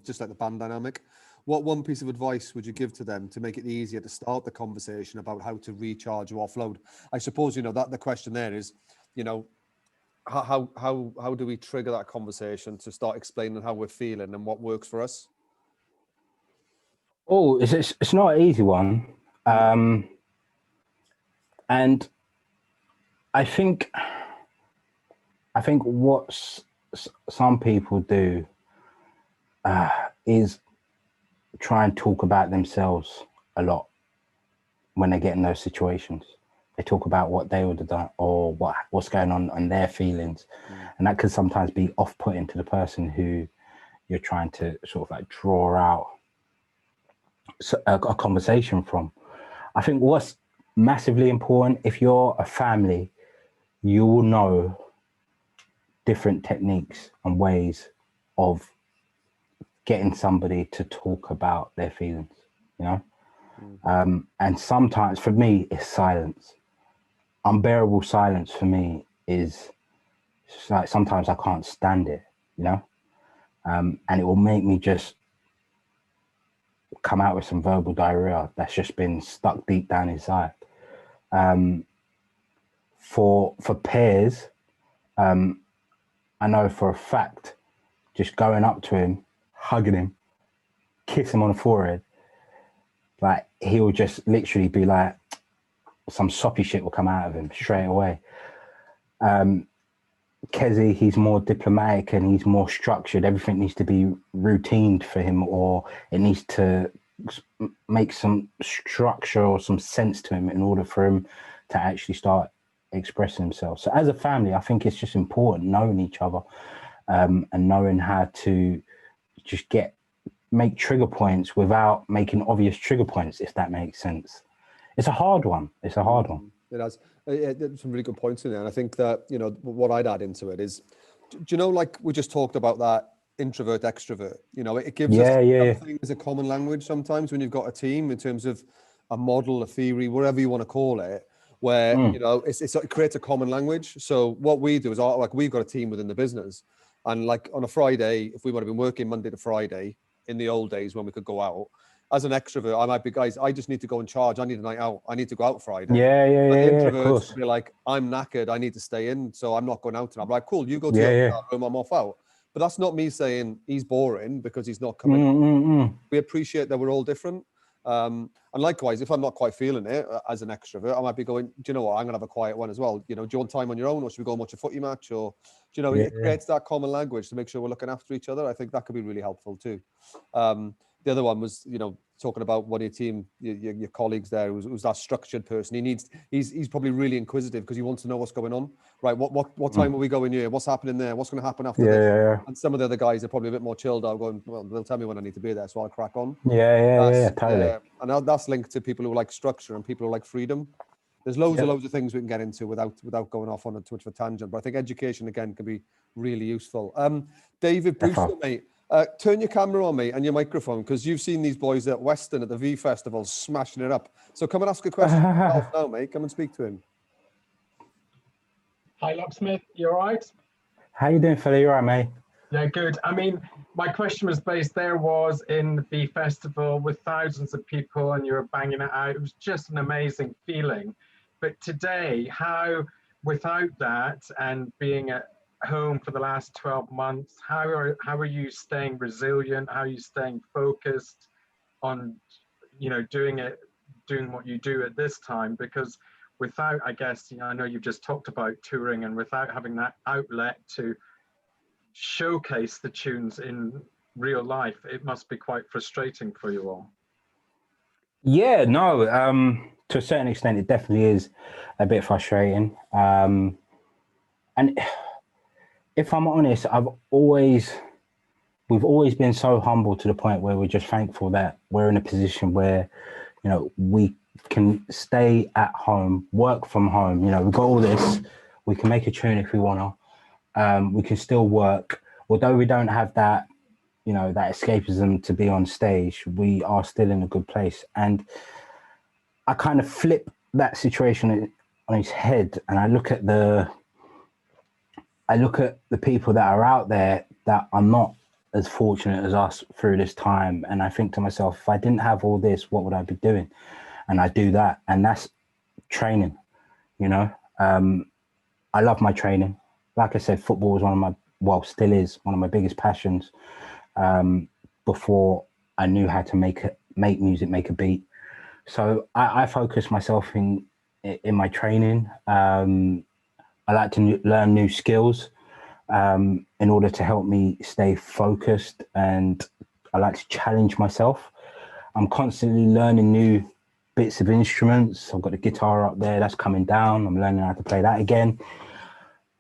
just like the band dynamic. What one piece of advice would you give to them to make it easier to start the conversation about how to recharge or offload? I suppose, you know, that the question there is, you know, how do we trigger that conversation to start explaining how we're feeling and what works for us? Oh, it's not an easy one. And I think what some people do is try and talk about themselves a lot when they get in those situations. They talk about what they would have done or what's going on and their feelings. And that could sometimes be off-putting to the person who you're trying to sort of like draw out a conversation from. I think what's massively important, if you're a family, you will know different techniques and ways of getting somebody to talk about their feelings, you know? And sometimes for me, it's silence. Unbearable silence for me is like sometimes I can't stand it, you know? And it will make me just come out with some verbal diarrhea that's just been stuck deep down inside. For pairs, I know for a fact, just going up to him, hugging him, kiss him on the forehead, like he'll just literally be like, some soppy shit will come out of him straight away. Kezi, he's more diplomatic and he's more structured. Everything needs to be routined for him, or it needs to make some structure or some sense to him in order for him to actually start expressing himself. So as a family, I think it's just important knowing each other and knowing how to just make trigger points without making obvious trigger points, if that makes sense. It's a hard one. It has. Some really good points in there. And I think that, you know, what I'd add into it is, do you know, like we just talked about that introvert, extrovert, you know, it gives us something as a common language sometimes when you've got a team in terms of a model, a theory, whatever you want to call it, where, you know, it creates a common language. So what we do is like, we've got a team within the business, and like on a Friday, if we would have been working Monday to Friday in the old days when we could go out, as an extrovert, I might be, guys, I just need to go and charge. I need a night out. I need to go out Friday. But the introverts would be like, I'm knackered. I need to stay in, so I'm not going out. And I'm like, cool, you go to your room. I'm off out. But that's not me saying he's boring because he's not coming. We appreciate that we're all different. And likewise, if I'm not quite feeling it as an extrovert, I might be going, do you know what? I'm going to have a quiet one as well. You know, do you want time on your own, or should we go and watch a footy match? Or, do you know, it creates that common language to make sure we're looking after each other. I think that could be really helpful too. The other one was, you know, talking about one of your team, your colleagues there, who's that structured person. He's probably really inquisitive because he wants to know what's going on. Right, what time are we going here? What's happening there? What's going to happen after this? And some of the other guys are probably a bit more chilled out, going, well, they'll tell me when I need to be there, so I'll crack on. Totally. And that's linked to people who like structure and people who like freedom. There's loads of things we can get into without going off on a too much of a tangent. But I think education again can be really useful. David Brewster, mate. Turn your camera on, mate, and your microphone, because you've seen these boys at Western at the V Festival smashing it up. So come and ask a question yourself now, mate. Come and speak to him. Hi, Locksmith. You all right? How you doing, fella? You all right, mate? Yeah, good. I mean, my question was based there was in the V Festival with thousands of people and you were banging it out. It was just an amazing feeling. But today, how, without that and being at home for the last 12 months, how are you staying resilient? How are you staying focused on, you know, doing what you do at this time? Because without, I guess, you know, I know you've just talked about touring, and without having that outlet to showcase the tunes in real life, it must be quite frustrating for you all. Yeah, no, to a certain extent, it definitely is a bit frustrating. And if I'm honest, we've always been so humble to the point where we're just thankful that we're in a position where, you know, we can stay at home, work from home. You know, we've got all this, we can make a tune if we want to. We can still work, although we don't have that you know, that escapism to be on stage, we are still in a good place. And I kind of flip that situation on its head, and I look at the people that are out there that are not as fortunate as us through this time. And I think to myself, if I didn't have all this, what would I be doing? And I do that, and that's training, you know. I love my training. Like I said, football was still is one of my biggest passions. Before I knew how to make music, make a beat. So I focus myself in my training. I like to learn new skills in order to help me stay focused, and I like to challenge myself. I'm constantly learning new bits of instruments. I've got the guitar up there that's coming down. I'm learning how to play that again.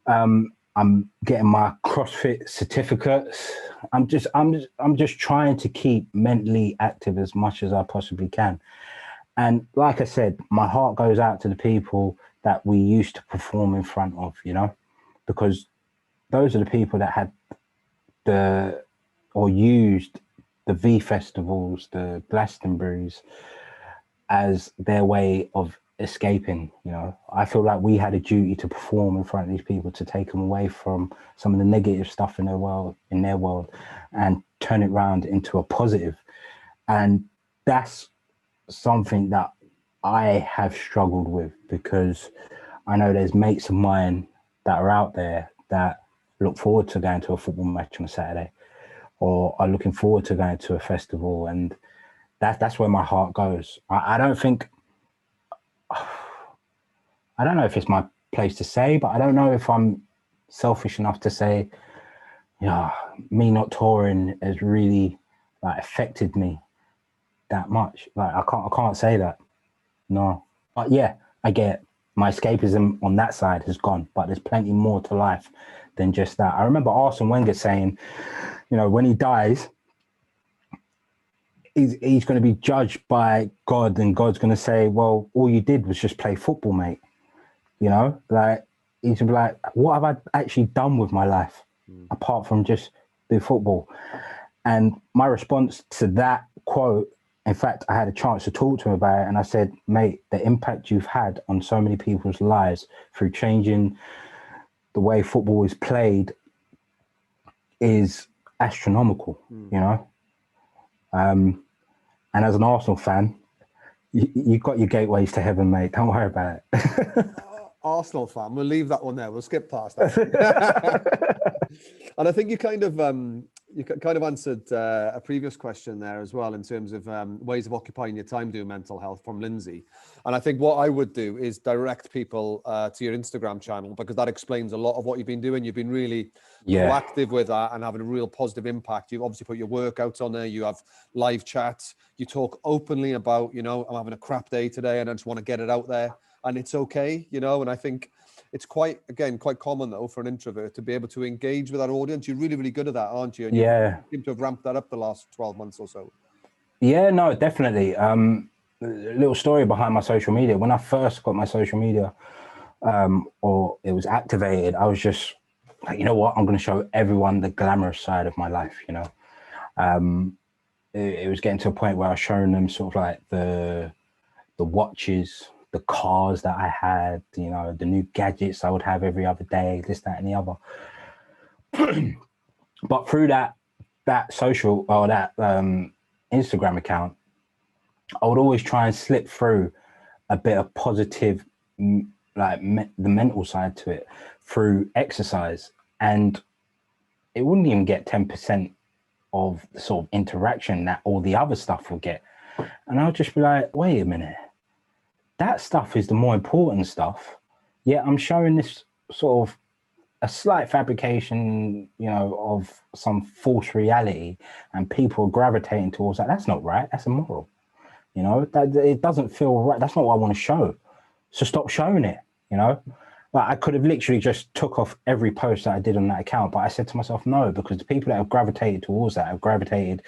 I'm getting my CrossFit certificates. I'm just trying to keep mentally active as much as I possibly can. And like I said, my heart goes out to the people that we used to perform in front of, you know, because those are the people that had used the V festivals, the Glastonburys as their way of escaping. You know, I feel like we had a duty to perform in front of these people, to take them away from some of the negative stuff in their world, and turn it around into a positive. And that's something that I have struggled with, because I know there's mates of mine that are out there that look forward to going to a football match on a Saturday, or are looking forward to going to a festival, and that's where my heart goes. I don't know if it's my place to say, but I don't know if I'm selfish enough to say, yeah, me not touring has really affected me that much. I can't say that. No. But yeah, I get it. My escapism on that side has gone, but there's plenty more to life than just that. I remember Arsene Wenger saying, you know, when he dies, he's going to be judged by God, and God's going to say, well, all you did was just play football, mate. You know, he's going to be like, what have I actually done with my life apart from just do football? And my response to that quote, in fact, I had a chance to talk to him about it, and I said, mate, the impact you've had on so many people's lives through changing the way football is played is astronomical, you know? And as an Arsenal fan, you've got your gateways to heaven, mate. Don't worry about it. Arsenal fan, we'll leave that one there. We'll skip past that. And I think you kind of answered a previous question there as well, in terms of ways of occupying your time doing mental health, from Lindsay. And I think what I would do is direct people to your Instagram channel, because that explains a lot of what you've been doing. You've been really proactive with that and having a real positive impact. You've obviously put your workouts on there. You have live chats. You talk openly about, you know, I'm having a crap day today and I just want to get it out there, and it's okay, you know. And I think it's quite common though for an introvert to be able to engage with that audience. You're really, really good at that, aren't you? And you seem to have ramped that up the last 12 months or so. Yeah, no, definitely. A little story behind my social media. When I first got my social media, or it was activated, I was just like, you know what, I'm going to show everyone the glamorous side of my life, you know. It was getting to a point where I was showing them sort of like the watches, the cars that I had, you know, the new gadgets I would have every other day, this, that, and the other. But through that social, or that Instagram account, I would always try and slip through a bit of positive, the mental side to it, through exercise. And it wouldn't even get 10% of the sort of interaction that all the other stuff will get. And I'll just be like, wait a minute, that stuff is the more important stuff. Yeah, I'm showing this sort of a slight fabrication, you know, of some false reality, and people are gravitating towards that. That's not right. That's immoral. You know, that it doesn't feel right. That's not what I want to show. So stop showing it, you know. Like, I could have literally just took off every post that I did on that account, but I said to myself, no, because the people that have gravitated towards that have gravitated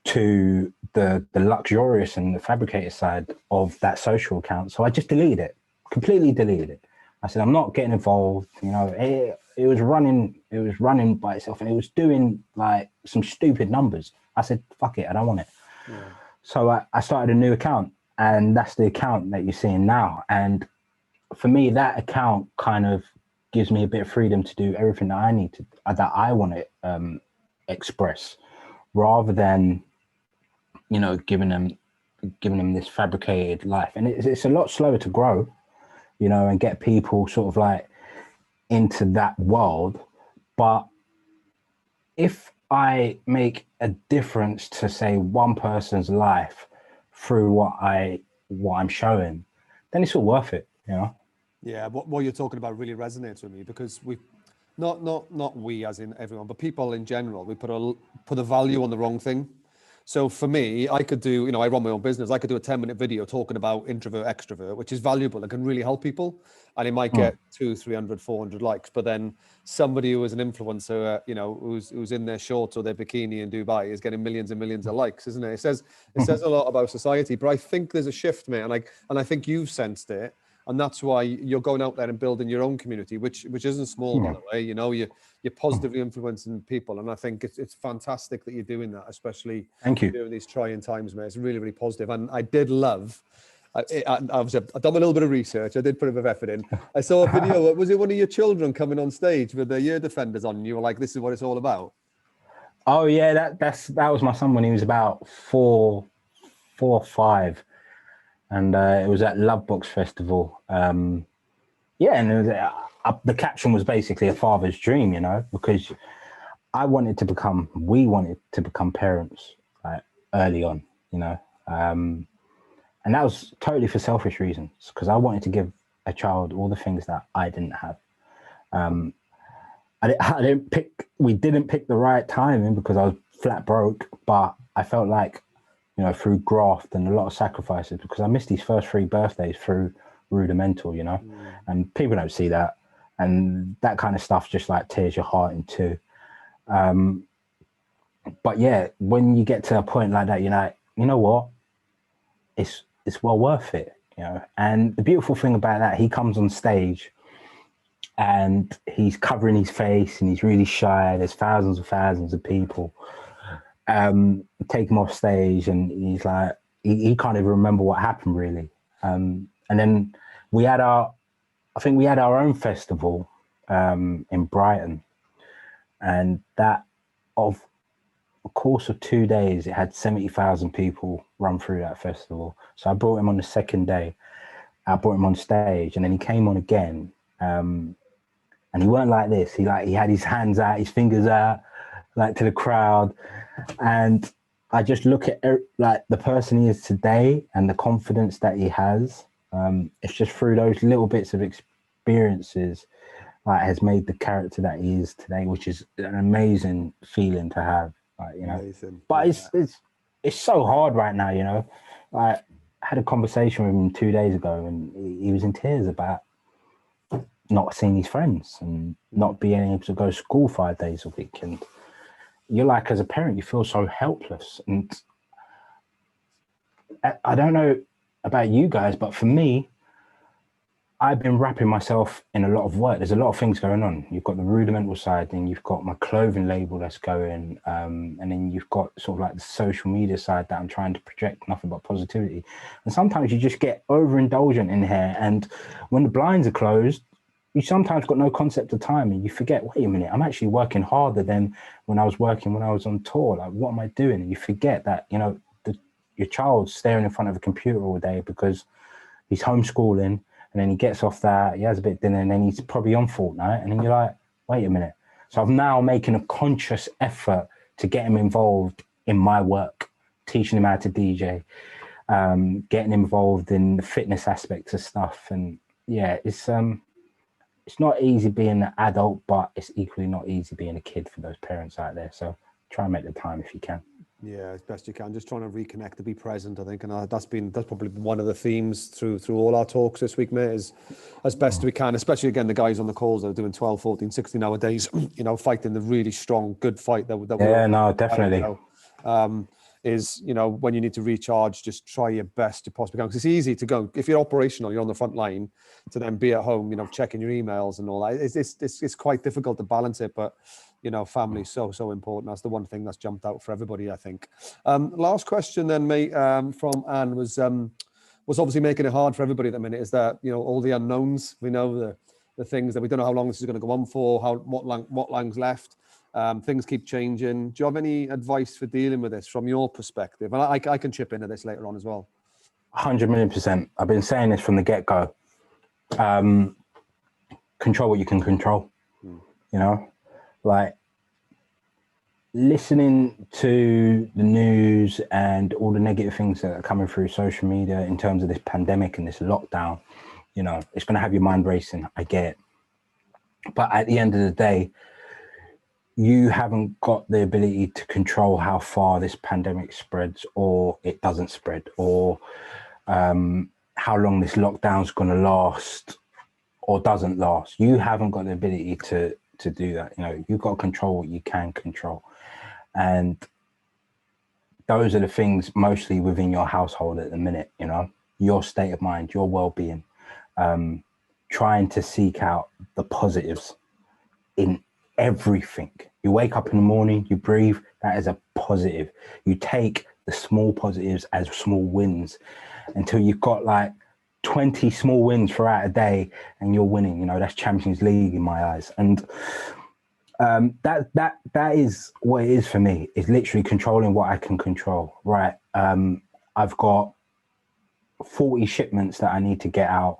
to the luxurious and the fabricated side of that social account. So I just deleted it, completely deleted it. I said, I'm not getting involved. You know, it was running It was running by itself, and it was doing like some stupid numbers. I said, fuck it, I don't want it. Yeah. So I started a new account, and that's the account that you're seeing now. And for me, that account kind of gives me a bit of freedom to do everything that I need to, that I want to express, rather than, you know, giving them this fabricated life. And it's a lot slower to grow, you know, and get people sort of like into that world. But if I make a difference to, say, one person's life through what I'm showing, then it's all worth it, you know. Yeah, what you're talking about really resonates with me, because we, not we as in everyone, but people in general, we put a value on the wrong thing. So for me, I could do, you know, I run my own business. I could do a 10-minute video talking about introvert, extrovert, which is valuable and can really help people. And it might get 200, 300, 400 likes. But then somebody who is an influencer, you know, who's in their shorts or their bikini in Dubai is getting millions and millions of likes, isn't it? It says a lot about society. But I think there's a shift, mate, and I think you've sensed it. And that's why you're going out there and building your own community, which isn't small, by the way. You know, you're positively influencing people, and I think it's fantastic that you're doing that, especially during these trying times, mate. It's really, really positive. And I did love. Obviously, I've done a little bit of research. I did put a bit of effort in. I saw a video. Was it one of your children coming on stage with the ear defenders on? And you were like, "This is what it's all about." Oh yeah, that was my son when he was about four or five. And it was at Lovebox Festival. And it was, the caption was basically a father's dream, you know, because we wanted to become parents like early on, you know. And that was totally for selfish reasons, because I wanted to give a child all the things that I didn't have. We didn't pick the right timing because I was flat broke, but I felt like, you know, through graft and a lot of sacrifices, because I missed these first 3 birthdays through Rudimental, you know, and people don't see that. And that kind of stuff just like tears your heart in two. But yeah, when you get to a point like that, you're like, you know what? It's well worth it, you know. And the beautiful thing about that, he comes on stage and he's covering his face and he's really shy. There's thousands of people. Take him off stage and he's like, he can't even remember what happened really. And then we had our own festival in Brighton, and that, of a course of 2 days, it had 70,000 people run through that festival. So I brought him on the second day. I brought him on stage, and then he came on again. And he weren't like this. He had his hands out, his fingers out, like to the crowd. And I just look at like the person he is today and the confidence that he has. It's just through those little bits of experiences like has made the character that he is today, which is an amazing feeling to have. Like, you know, amazing. But it's so hard right now, you know. I had a conversation with him 2 days ago, and he was in tears about not seeing his friends and not being able to go to school 5 days a week. And you're like, as a parent, you feel so helpless. And I don't know about you guys, but for me, I've been wrapping myself in a lot of work. There's a lot of things going on. You've got the Rudimental side, and you've got my clothing label that's going, and then you've got sort of like the social media side that I'm trying to project nothing but positivity. And sometimes you just get overindulgent in here, and when the blinds are closed, you sometimes got no concept of time, and you forget, wait a minute, I'm actually working harder than when I was on tour. Like, what am I doing? And you forget that, you know, your child's staring in front of a computer all day because he's homeschooling, and then he gets off that, he has a bit of dinner, and then he's probably on Fortnite, and then you're like, wait a minute. So I'm now making a conscious effort to get him involved in my work, teaching him how to DJ, getting involved in the fitness aspects of stuff. And yeah, it's not easy being an adult, but it's equally not easy being a kid for those parents out there. So try and make the time if you can. Yeah, as best you can. Just trying to reconnect, to be present, I think. And that's probably one of the themes through all our talks this week, mate, is as best we can, especially, again, the guys on the calls that are doing 12, 14, 16 hour days, you know, fighting the really strong, good fight that yeah, no, defining, definitely. You know. is, you know, when you need to recharge, just try your best to possibly go. Because it's easy to go, if you're operational, you're on the front line, to then be at home, you know, checking your emails and all that. It's quite difficult to balance it, but, you know, family is so important. That's the one thing that's jumped out for everybody, I think. Last question then, mate, from Anne was obviously making it hard for everybody at the minute, is that, you know, all the unknowns. We know the things that we don't know how long this is going to go on for, what long's left. Things keep changing. Do you have any advice for dealing with this from your perspective? And I can chip into this later on as well. 100,000,000%. I've been saying this from the get-go. Control what you can control. You know, like listening to the news and all the negative things that are coming through social media in terms of this pandemic and this lockdown, you know, it's going to have your mind racing. I get it. But at the end of the day, you haven't got the ability to control how far this pandemic spreads or it doesn't spread, or how long this lockdown's going to last or doesn't last. You haven't got the ability to do that. You know, you've got to control what you can control. And those are the things mostly within your household at the minute, you know, your state of mind, your well-being, trying to seek out the positives in everything. You wake up in the morning, you breathe, that is a positive. You take the small positives as small wins until you've got like 20 small wins throughout a day and you're winning. You know, that's Champions League in my eyes. And that is what it is for me. It's literally controlling what I can control, right? I've got 40 shipments that I need to get out.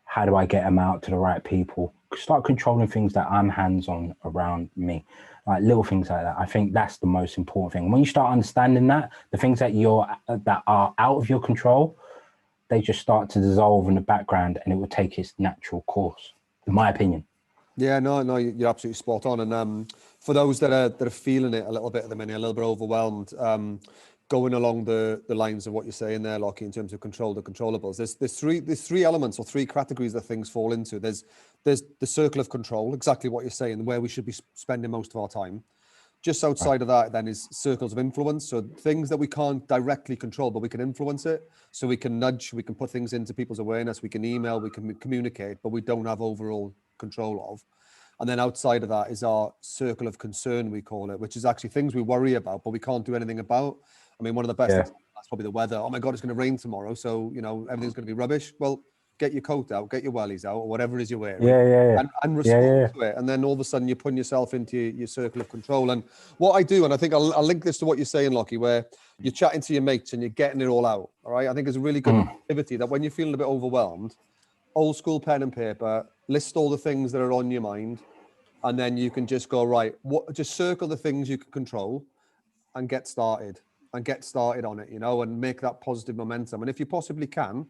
How do I get them out to the right people? Start controlling things that I'm hands-on around me, like little things like that. I think that's the most important thing. When you start understanding that, the things that are out of your control, they just start to dissolve in the background and it will take its natural course, in my opinion. Yeah, no, you're absolutely spot on. And for those that are feeling it a little bit at the minute, a little bit overwhelmed, going along the lines of what you're saying there, Lockie, in terms of control the controllables, there's three elements or three categories that things fall into. There's the circle of control, exactly what you're saying, where we should be spending most of our time. Just outside of that then is circles of influence. So things that we can't directly control, but we can influence it. So we can nudge, we can put things into people's awareness, we can email, we can communicate, but we don't have overall control of. And then outside of that is our circle of concern, we call it, which is actually things we worry about, but we can't do anything about. I mean, one of the best, that's probably the weather. Oh my God, it's going to rain tomorrow. So, you know, everything's going to be rubbish. Well, get your coat out, get your wellies out, or whatever it is you're wearing, and respond to it. And then all of a sudden you're putting yourself into your circle of control. And what I do, and I think I'll link this to what you're saying, Lockie, where you're chatting to your mates and you're getting it all out. All right. I think it's a really good activity that when you're feeling a bit overwhelmed, old school pen and paper, list all the things that are on your mind. And then you can just go, right, just circle the things you can control and get started on it, you know, and make that positive momentum. And if you possibly can,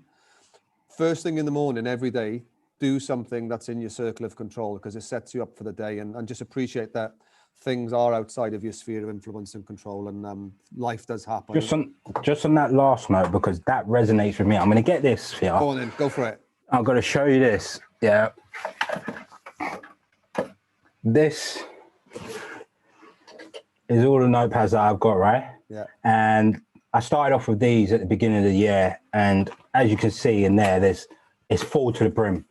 first thing in the morning, every day, do something that's in your circle of control, because it sets you up for the day, and just appreciate that things are outside of your sphere of influence and control, and life does happen. Just on that last note, because that resonates with me. I'm going to get this here. Go on then, go for it. I'm going to show you this. Yeah. This is all the notepads that I've got, right? Yeah. And I started off with these at the beginning of the year, and as you can see in there, it's full to the brim.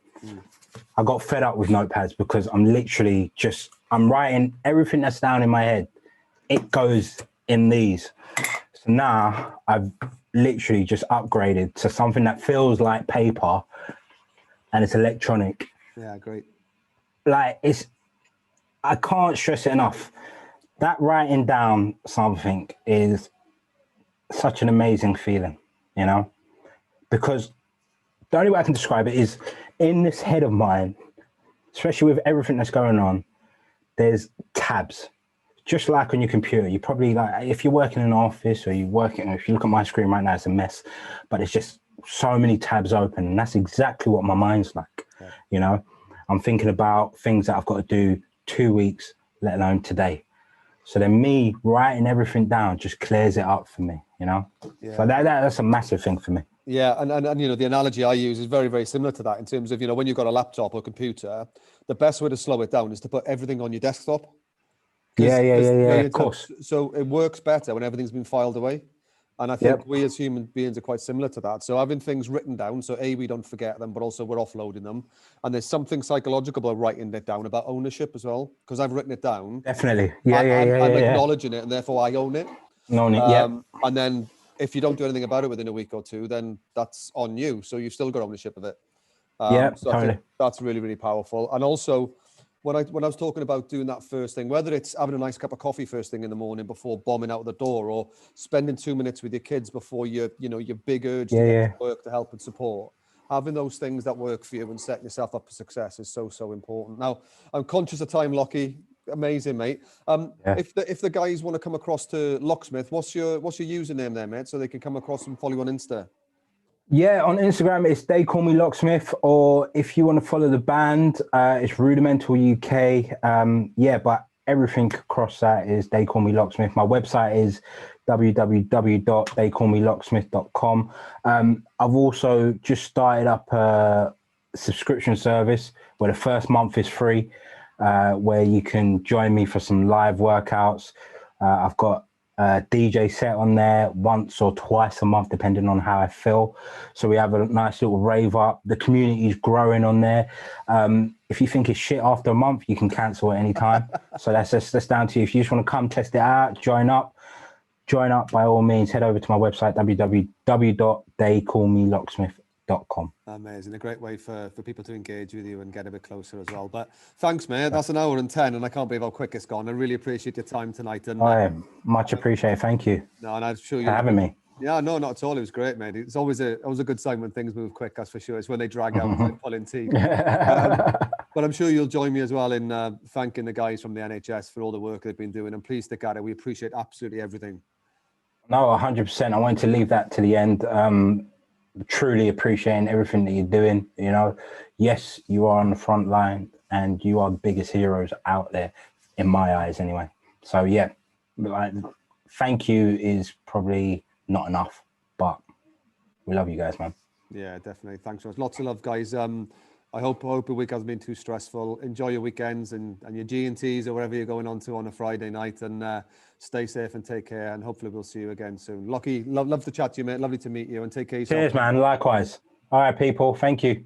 I got fed up with notepads because I'm writing everything that's down in my head. It goes in these. So now I've literally just upgraded to something that feels like paper and it's electronic. Yeah, great. Like I can't stress it enough. That writing down something is such an amazing feeling, you know, because the only way I can describe it is in this head of mine, especially with everything that's going on, there's tabs, just like on your computer. You probably, like, if you're working in an office or if you look at my screen right now, it's a mess, but it's just so many tabs open. And that's exactly what my mind's like. Yeah. You know, I'm thinking about things that I've got to do 2 weeks, let alone today. So then me writing everything down just clears it up for me, you know? Yeah. So that's a massive thing for me. Yeah, and you know, the analogy I use is very, very similar to that in terms of, you know, when you've got a laptop or computer, the best way to slow it down is to put everything on your desktop. Yeah, of course. So it works better when everything's been filed away. And I think we as human beings are quite similar to that. So having things written down, so A, we don't forget them, but also we're offloading them. And there's something psychological about writing it down, about ownership as well, because I've written it down. Definitely. I'm acknowledging it, and therefore I own it. And then if you don't do anything about it within a week or two, then that's on you. So you've still got ownership of it. So I think that's really, really powerful. And also, when I was talking about doing that first thing, whether it's having a nice cup of coffee first thing in the morning before bombing out the door, or spending 2 minutes with your kids before your big urge to get to work to help and support, having those things that work for you and setting yourself up for success is so, so important. Now, I'm conscious of time, Lockie. Amazing, mate. If the guys want to come across to Locksmith, what's your username there, mate, so they can come across and follow you on Insta? Yeah, on Instagram, it's They Call Me Locksmith, or if you want to follow the band, it's Rudimental UK. But everything across that is They Call Me Locksmith. My website is www.theycallmelocksmith.com. I've also just started up a subscription service where the first month is free, where you can join me for some live workouts. I've got DJ set on there once or twice a month, depending on how I feel. So we have a nice little rave up. The community is growing on there. If you think it's shit after a month, you can cancel at any time. So that's down to you. If you just want to come test it out, join up by all means. Head over to my website, www.theycallmelocksmith.com. Amazing. A great way for people to engage with you and get a bit closer as well. But thanks, mate. That's an hour and 10, and I can't believe how quick it's gone. I really appreciate your time tonight. And much appreciated. Thank you. No, and I'm sure you for having me. Yeah, no, not at all. It was great, mate. It's always a good sign when things move quick. That's for sure. It's when they drag out like pulling teeth. But I'm sure you'll join me as well in thanking the guys from the NHS for all the work they've been doing. And please stick at it. We appreciate absolutely everything. No, 100%. I wanted to leave that to the end. Truly appreciating everything that you're doing. You know, yes, you are on the front line and you are the biggest heroes out there in my eyes anyway. So yeah, thank you is probably not enough, but we love you guys, man. Yeah, definitely. Thanks so much. Lots of love, guys. I hope your week hasn't been too stressful. Enjoy your weekends and your G&Ts or wherever you're going on to on a Friday night, and stay safe and take care, and hopefully we'll see you again soon. Lockie, love to chat to you, mate. Lovely to meet you, and take care. Cheers, man. Likewise. All right, people. Thank you.